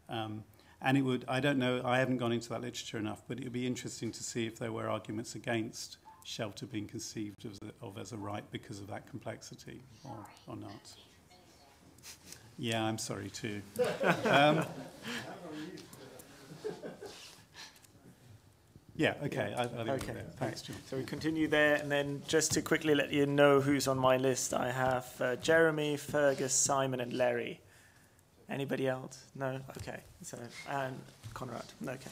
And it would, I don't know, I haven't gone into that literature enough, but it would be interesting to see if there were arguments against shelter being conceived of as a right because of that complexity, or not. Yeah, I'm sorry too. Yeah, okay. Okay, thanks, John. So we continue there, and then just to quickly let you know who's on my list, I have Jérémy, Fergus, Simon, and Larry. Anybody else? No? Okay. So, and Conrad. Okay.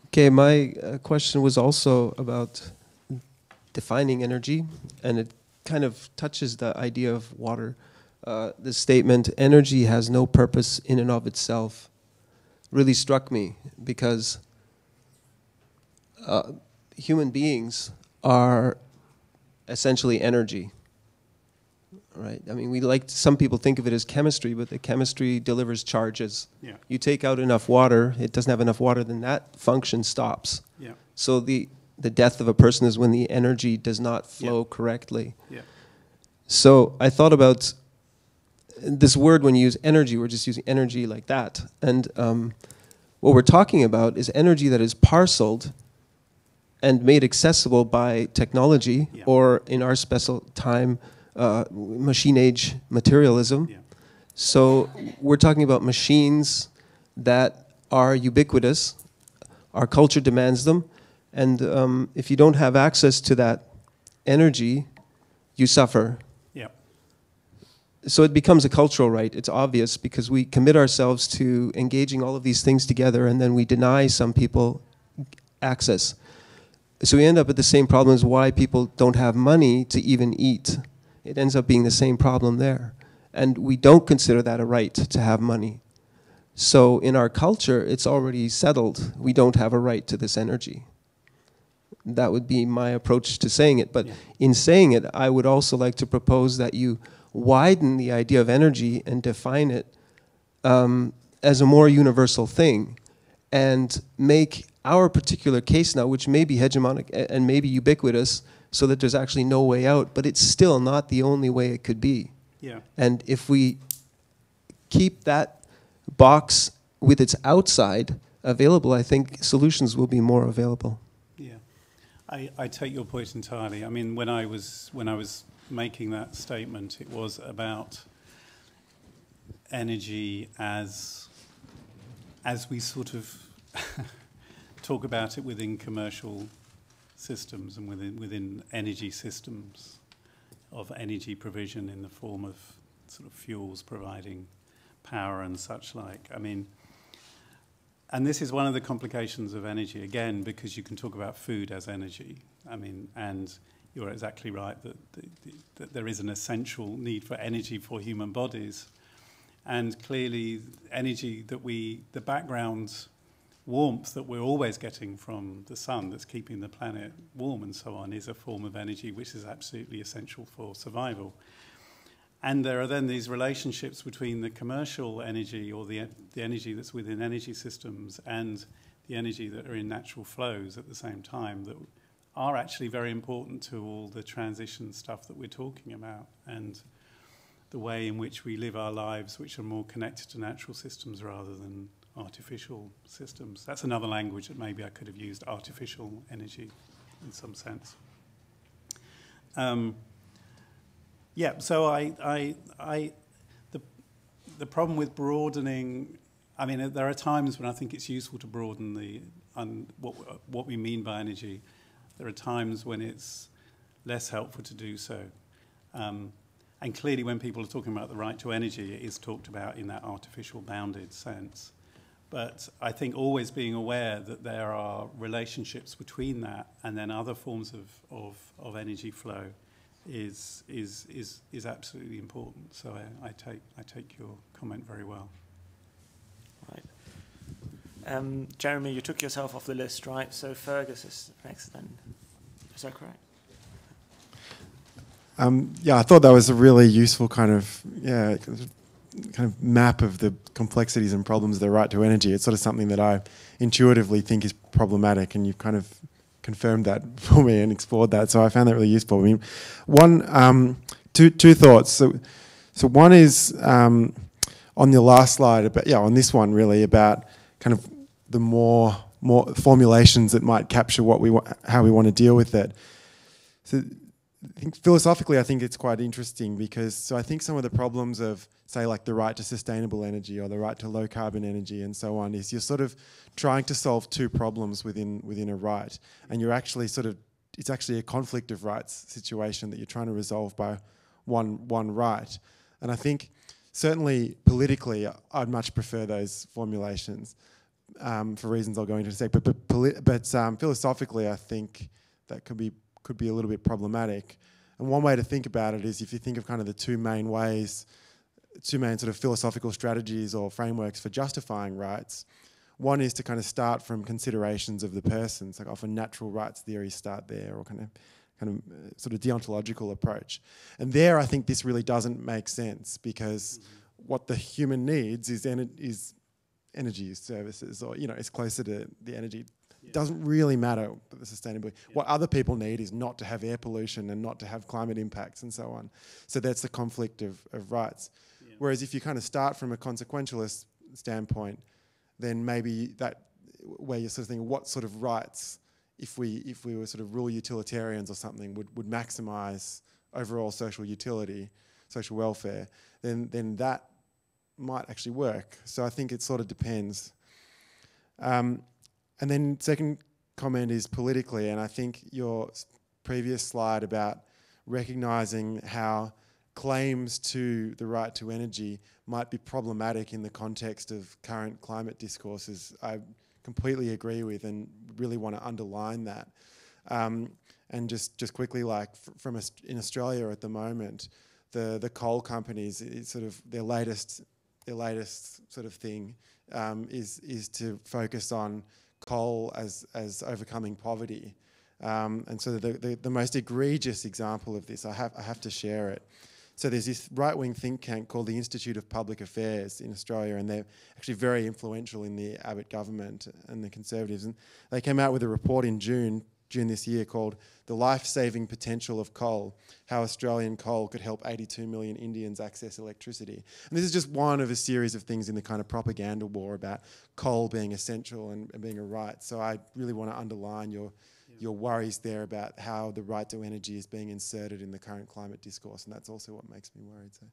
Okay, my question was also about defining energy, and it kind of touches the idea of water. The statement, energy has no purpose in and of itself, really struck me, because human beings are essentially energy, right? I mean, some people think of it as chemistry, but the chemistry delivers charges. Yeah. You take out enough water, it doesn't have enough water, then that function stops. Yeah. So the death of a person is when the energy does not flow correctly. Yeah. So I thought about this word. When you use energy, we're just using energy like that. And what we're talking about is energy that is parceled and made accessible by technology, or in our special time, machine age materialism. Yeah. So we're talking about machines that are ubiquitous. Our culture demands them. And if you don't have access to that energy, you suffer. Yeah. So it becomes a cultural right. It's obvious, because we commit ourselves to engaging all of these things together, and then we deny some people access. So we end up at the same problem as why people don't have money to even eat. It ends up being the same problem there. And we don't consider that a right to have money. So in our culture, it's already settled. We don't have a right to this energy. That would be my approach to saying it. But in saying it, I would also like to propose that you widen the idea of energy and define it as a more universal thing, and make our particular case now, which may be hegemonic and may be ubiquitous, so that there's actually no way out, but it's still not the only way it could be. Yeah. And if we keep that box with its outside available, I think solutions will be more available. Yeah, I take your point entirely. I mean, when I was making that statement, it was about energy as we sort of talk about it within commercial systems and within energy systems of energy provision in the form of sort of fuels providing power and such like. I mean, and this is one of the complications of energy, again, because you can talk about food as energy. I mean, and you're exactly right that there is an essential need for energy for human bodies. And clearly, energy that the background warmth that we're always getting from the sun that's keeping the planet warm and so on is a form of energy which is absolutely essential for survival. And there are then these relationships between the commercial energy or the energy that's within energy systems and the energy that are in natural flows at the same time that are actually very important to all the transition stuff that we're talking about and the way in which we live our lives which are more connected to natural systems rather than artificial systems. That's another language that maybe I could have used, artificial energy in some sense. Yeah, so the problem with broadening, I mean, there are times when I think it's useful to broaden what we mean by energy. There are times when it's less helpful to do so. And clearly when people are talking about the right to energy, it is talked about in that artificial bounded sense. But I think always being aware that there are relationships between that and then other forms of energy flow is absolutely important. So I take your comment very well. Right. Jérémy, you took yourself off the list, right? So Fergus is next then. Is that correct? Yeah, I thought that was a really useful kind of map of the complexities and problems of the right to energy. It's sort of something that I intuitively think is problematic, and you've kind of confirmed that for me and explored that. So I found that really useful. I mean, two thoughts. So one is on the last slide, on this one really about kind of the more formulations that might capture how we want to deal with it. So I think philosophically, I think it's quite interesting because I think some of the problems of, say, like the right to sustainable energy or the right to low carbon energy and so on is you're sort of trying to solve two problems within a right, and you're actually it's actually a conflict of rights situation that you're trying to resolve by one right. And I think certainly politically, I'd much prefer those formulations for reasons I'll go into in a sec. But philosophically, I think that could be a little bit problematic. And one way to think about it is if you think of kind of the two main sort of philosophical strategies or frameworks for justifying rights. One is to kind of start from considerations of the person, so often natural rights theories start there, or kind of sort of deontological approach. And there, I think this really doesn't make sense because what the human needs is energy services, or it's closer to the energy. It doesn't really matter the sustainability. Yeah. What other people need is not to have air pollution and not to have climate impacts and so on. So that's the conflict of rights. Yeah. Whereas if you kind of start from a consequentialist standpoint, then maybe that where you're sort of thinking what sort of rights, if we were sort of rule utilitarians or something, would maximise overall social utility, social welfare, then that might actually work. So I think it sort of depends. And then second comment is politically, and I think your previous slide about recognising how claims to the right to energy might be problematic in the context of current climate discourses, I completely agree with and really want to underline that. And just quickly, like in Australia at the moment, the coal companies, it's sort of their latest sort of thing is to focus on coal as overcoming poverty, and so the most egregious example of this, I have to share it. So there's this right-wing think tank called the Institute of Public Affairs in Australia, and they're actually very influential in the Abbott government and the Conservatives. And they came out with a report in June this year called The Life-Saving Potential of Coal, How Australian Coal Could Help 82 Million Indians Access Electricity. And this is just one of a series of things in the kind of propaganda war about coal being essential and being a right. So I really want to underline your worries there about how the right to energy is being inserted in the current climate discourse, and that's also what makes me worried. So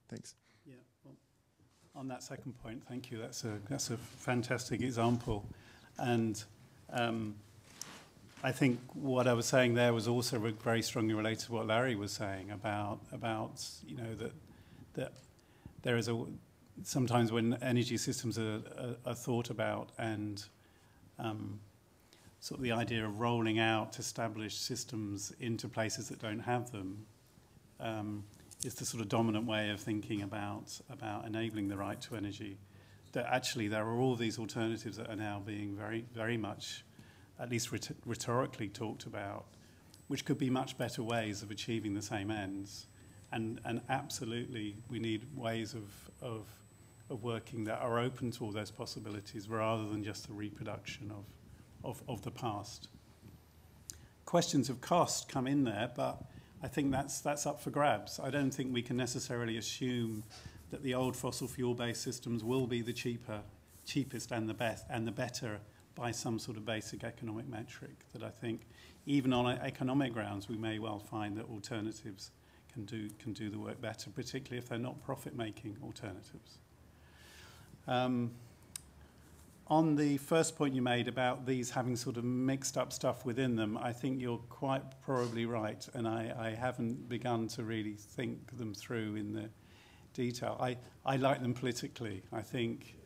thanks. Yeah, well, on that second point, thank you. That's a fantastic example. And I think what I was saying there was also very strongly related to what Larry was saying about you know, that there is sometimes when energy systems are thought about and sort of the idea of rolling out established systems into places that don't have them is the sort of dominant way of thinking about enabling the right to energy. That actually there are all these alternatives that are now being very, very much, at least rhetorically, talked about, which could be much better ways of achieving the same ends. And absolutely, we need ways of working that are open to all those possibilities rather than just the reproduction of the past. Questions of cost come in there, but I think that's up for grabs. I don't think we can necessarily assume that the old fossil fuel-based systems will be the cheapest and the best and the better by some sort of basic economic metric. That I think even on economic grounds we may well find that alternatives can do the work better, particularly if they're not profit-making alternatives. On the first point you made about these having sort of mixed up stuff within them, I think you're quite probably right, and I haven't begun to really think them through in the detail. I like them politically. I think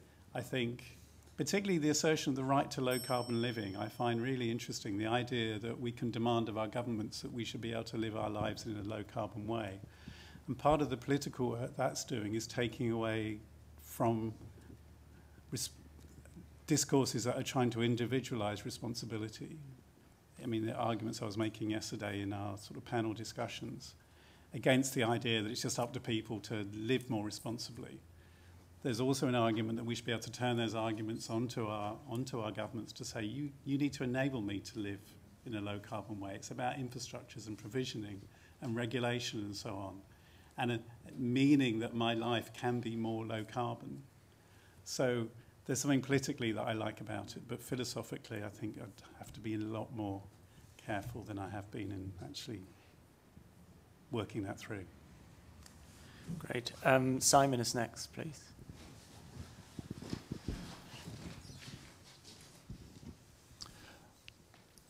particularly the assertion of the right to low-carbon living, I find really interesting, the idea that we can demand of our governments that we should be able to live our lives in a low-carbon way. And part of the political work that's doing is taking away from discourses that are trying to individualise responsibility. I mean, the arguments I was making yesterday in our sort of panel discussions against the idea that it's just up to people to live more responsibly. There's also an argument that we should be able to turn those arguments onto our governments to say, you need to enable me to live in a low-carbon way. It's about infrastructures and provisioning and regulation and so on, and meaning that my life can be more low-carbon. So there's something politically that I like about it, but philosophically I think I'd have to be a lot more careful than I have been in actually working that through. Great. Simon is next, please.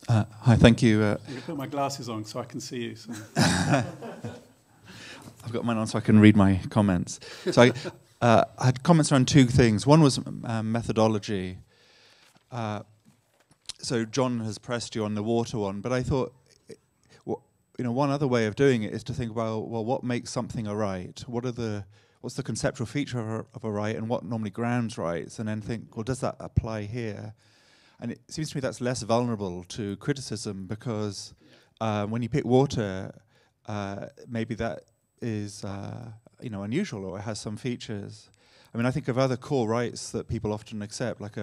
Hi, thank you. I'm going to put my glasses on so I can see you. So. I've got mine on so I can read my comments. So I had comments around two things. One was methodology. So John has pressed you on the water one, but I thought, one other way of doing it is to think about, well, what makes something a right? What's the conceptual feature of a right, and what normally grounds rights? And then think, well, does that apply here? And it seems to me that's less vulnerable to criticism because when you pick water, maybe that is unusual or it has some features. I mean, I think of other core rights that people often accept, like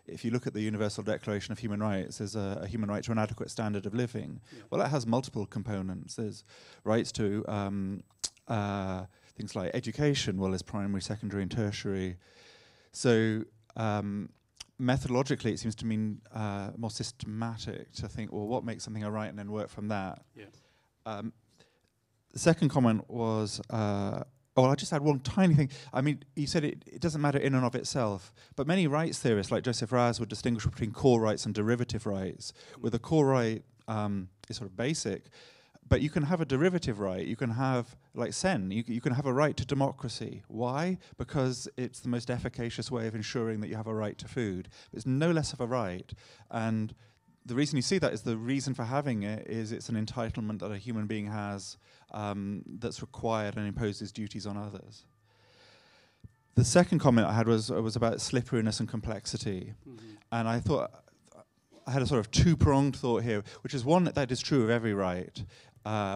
if you look at the Universal Declaration of Human Rights, there's a human right to an adequate standard of living. Yeah. Well, that has multiple components. There's rights to things like education, well, there's primary, secondary, and tertiary. So methodologically, it seems to mean more systematic to think, well, what makes something a right, and then work from that. Yeah. The second comment was, I just had one tiny thing. I mean, you said it doesn't matter in and of itself, but many rights theorists, like Joseph Raz, would distinguish between core rights and derivative rights, where the core right is sort of basic, but you can have a derivative right. You can have, like Sen, you can have a right to democracy. Why? Because it's the most efficacious way of ensuring that you have a right to food. It's no less of a right. And the reason you see that is the reason for having it is it's an entitlement that a human being has that's required and imposes duties on others. The second comment I had was about slipperiness and complexity. Mm-hmm. And I thought I had a sort of two-pronged thought here, which is one, that is true of every right.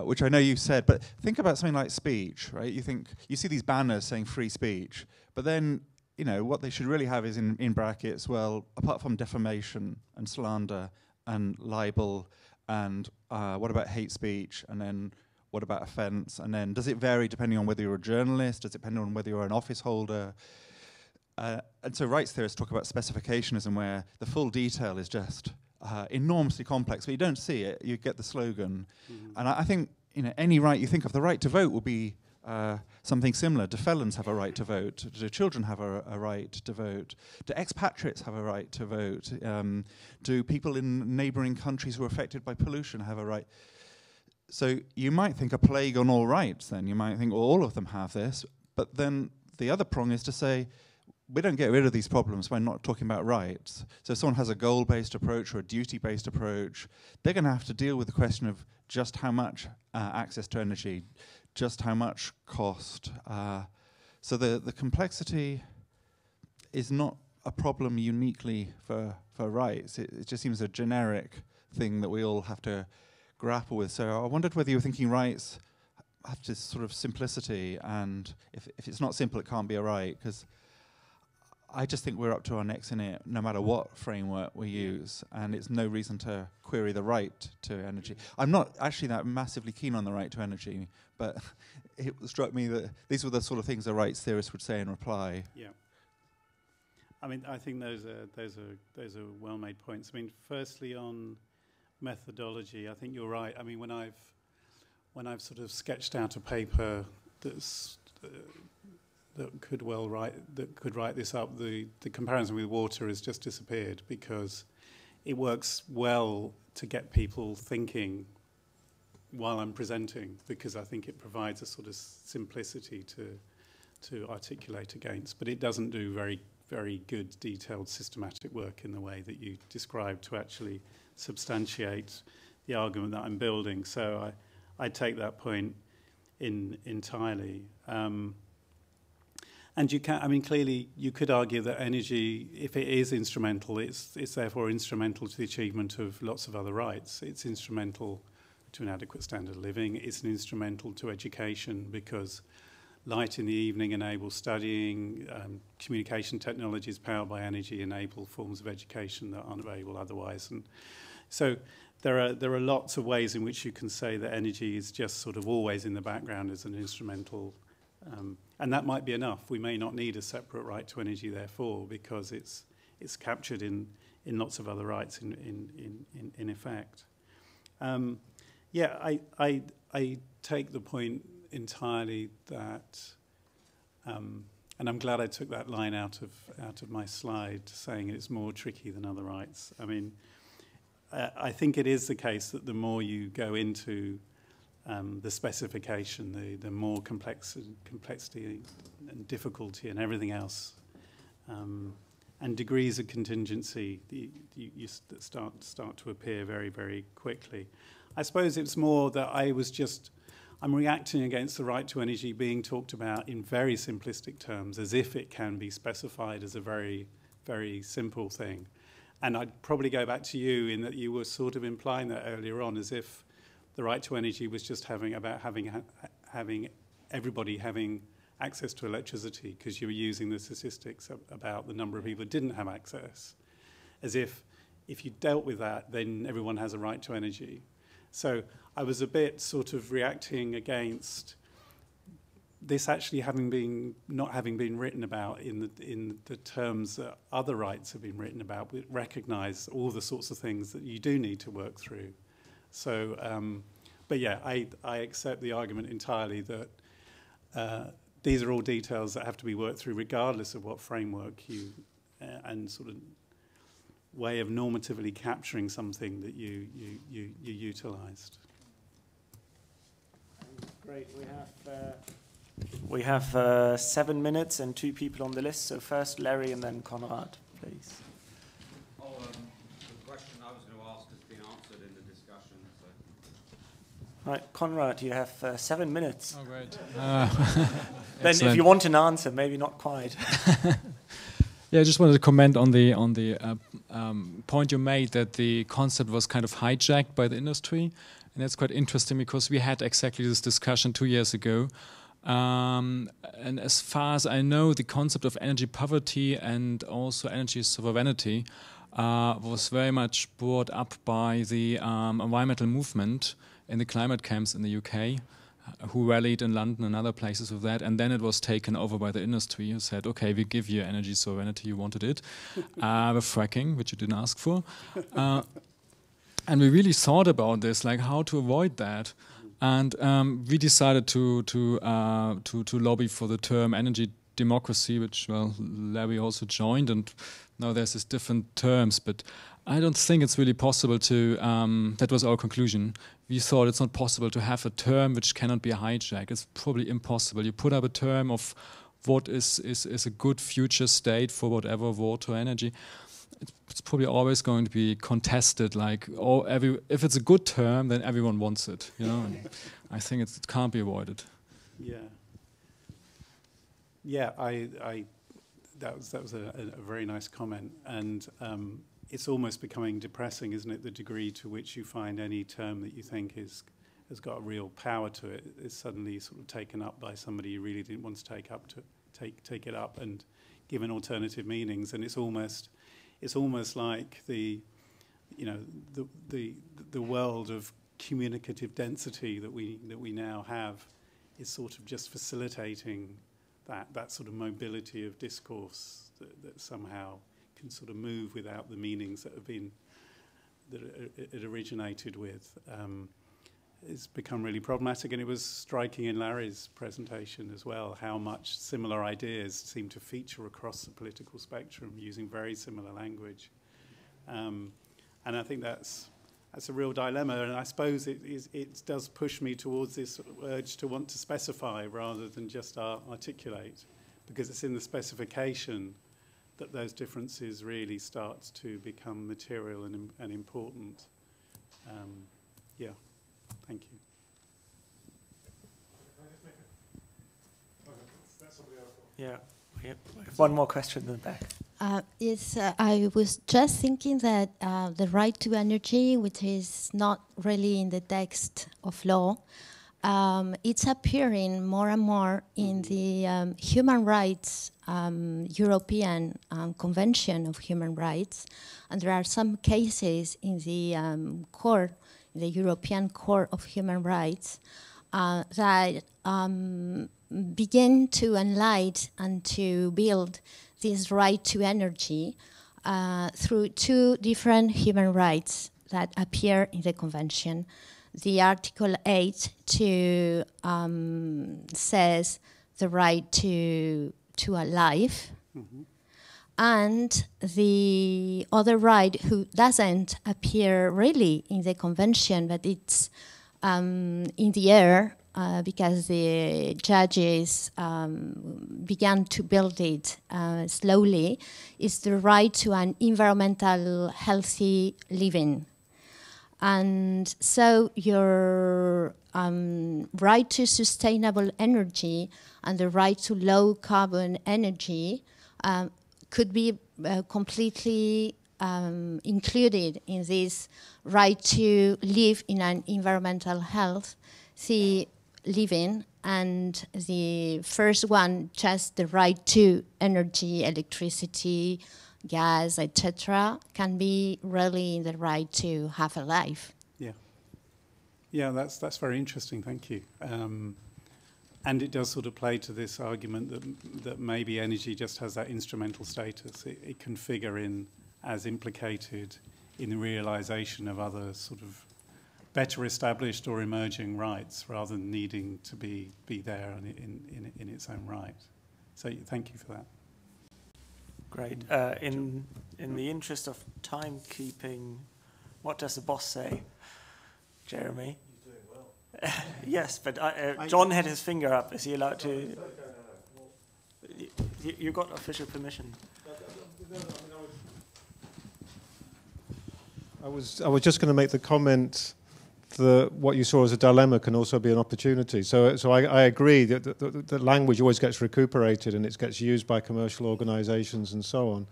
which I know you said, but think about something like speech, right? You see these banners saying free speech, but then, you know, what they should really have is in brackets, well, apart from defamation and slander and libel, and what about hate speech, and then what about offence, and then does it vary depending on whether you're a journalist, does it depend on whether you're an office holder? And so rights theorists talk about specificationism, where the full detail is just enormously complex, but you don't see it, you get the slogan. And I think, you know, any right you think of, the right to vote will be something similar. Do felons have a right to vote? Do children have a right to vote? Do expatriates have a right to vote? Do people in neighbouring countries who are affected by pollution have a right? So you might think a plague on all rights then. You might think, well, all of them have this. But then the other prong is to say, we don't get rid of these problems by not talking about rights. So if someone has a goal-based approach or a duty-based approach, they're going to have to deal with the question of just how much access to energy, just how much cost. So the complexity is not a problem uniquely for rights. It just seems a generic thing that we all have to grapple with. So I wondered whether you were thinking rights have this sort of simplicity, and if it's not simple, it can't be a right, because I just think we're up to our necks in it, no matter what framework we use, and it's no reason to query the right to energy. I'm not actually that massively keen on the right to energy, but it struck me that these were the sort of things the rights theorists would say in reply. Yeah. I mean, I think those are well-made points. I mean, firstly on methodology, I think you're right. I mean, when I've sort of sketched out a paper that's that could write this up, the comparison with water has just disappeared, because it works well to get people thinking while I'm presenting, because I think it provides a sort of simplicity to articulate against, but it doesn't do very, very good detailed systematic work in the way that you described to actually substantiate the argument that I'm building. So I take that point entirely. And you can, I mean, clearly you could argue that energy, if it is instrumental, it's therefore instrumental to the achievement of lots of other rights. It's instrumental to an adequate standard of living. It's an instrumental to education, because light in the evening enables studying. Communication technologies powered by energy enable forms of education that aren't available otherwise. And so there are lots of ways in which you can say that energy is just sort of always in the background as an instrumental. And that might be enough. We may not need a separate right to energy, therefore, because it's captured in lots of other rights in effect. Yeah, I take the point entirely that, and I'm glad I took that line out of my slide, saying it's more tricky than other rights. I mean, I think it is the case that the more you go into the specification, the more complexity and difficulty and everything else, and degrees of contingency you start to appear very, very quickly. I suppose it's more that I'm reacting against the right to energy being talked about in very simplistic terms, as if it can be specified as a very, very simple thing. And I'd probably go back to you in that you were sort of implying that earlier on, as if the right to energy was just having everybody having access to electricity, because you were using the statistics about the number of people who didn't have access, as if you dealt with that, then everyone has a right to energy. So I was a bit sort of reacting against this actually not having been written about in the terms that other rights have been written about, but recognise all the sorts of things that you do need to work through. So, but yeah, I accept the argument entirely that these are all details that have to be worked through regardless of what framework you and sort of way of normatively capturing something that you utilised. Great. We have 7 minutes and 2 people on the list. So first Larry and then Conrad, please. The question I was going to ask has been answered in the discussion. So. Right, Conrad, you have 7 minutes. Oh, great. Then if you want an answer, maybe not quite. Yeah, I just wanted to comment on the point you made that the concept was kind of hijacked by the industry. And that's quite interesting because we had exactly this discussion 2 years ago. And as far as I know, the concept of energy poverty and also energy sovereignty was very much brought up by the environmental movement in the climate camps in the UK, who rallied in London and other places with that, and then it was taken over by the industry who said, okay, we give you energy sovereignty, you wanted it, with fracking, which you didn't ask for. And we really thought about this, like how to avoid that. And we decided to lobby for the term energy democracy, which, well, Larry also joined, and now there's these different terms, but I don't think it's really possible to, that was our conclusion. We thought it's not possible to have a term which cannot be hijacked. It's probably impossible. You put up a term of what is a good future state for whatever, water, energy. It's probably always going to be contested. Like, if it's a good term, then everyone wants it. You know, and I think it can't be avoided. Yeah. Yeah, that was a very nice comment, and it's almost becoming depressing, isn't it? The degree to which you find any term that you think has got a real power to it is suddenly sort of taken up by somebody you really didn't want to take it up and given alternative meanings, and it's almost like the world of communicative density that we now have is sort of just facilitating that sort of mobility of discourse that somehow can sort of move without the meanings that it originated with. It's become really problematic, and it was striking in Larry's presentation as well how much similar ideas seem to feature across the political spectrum using very similar language. And I think that's a real dilemma, and I suppose it does push me towards this urge to want to specify rather than just articulate, because it's in the specification that those differences really start to become material and important. Yeah, thank you. Yeah, we have one more question in the back. I was just thinking that the right to energy, which is not really in the text of law, it's appearing more and more in the human rights European Convention of Human Rights, and there are some cases in the court, the European Court of Human Rights, that begin to enlighten and to build this right to energy through two different human rights that appear in the convention. The Article 8 says the right to a life, and the other right, who doesn't appear really in the convention, but it's in the air, because the judges began to build it slowly, is the right to an environmental healthy living. And so your right to sustainable energy and the right to low carbon energy could be completely included in this right to live in an environmental healthy living, and the first one, just the right to energy, electricity, gas, etc., can be really the right to have a life. Yeah, that's very interesting. Thank you. And it does sort of play to this argument that maybe energy just has that instrumental status. It can figure in as implicated in the realization of other sort of better established or emerging rights, rather than needing to be there in its own right. So thank you for that. Great. In the interest of timekeeping, what does the boss say, Jérémy? You're doing well. Yes, but John had his finger up. Is he allowed to? You got official permission. I was just going to make the comment that what you saw as a dilemma can also be an opportunity. So I agree that the language always gets recuperated and it gets used by commercial organisations and so on.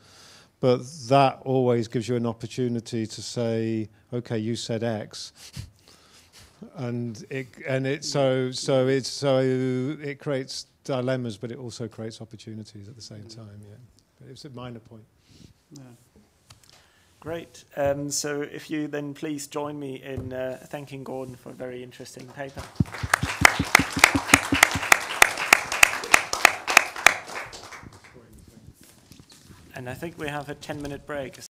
But that always gives you an opportunity to say, okay, you said X. and it creates dilemmas, but it also creates opportunities at the same time. Yeah, but it's a minor point. Yeah. Great. So if you then please join me in thanking Gordon for a very interesting paper. And I think we have a 10-minute break.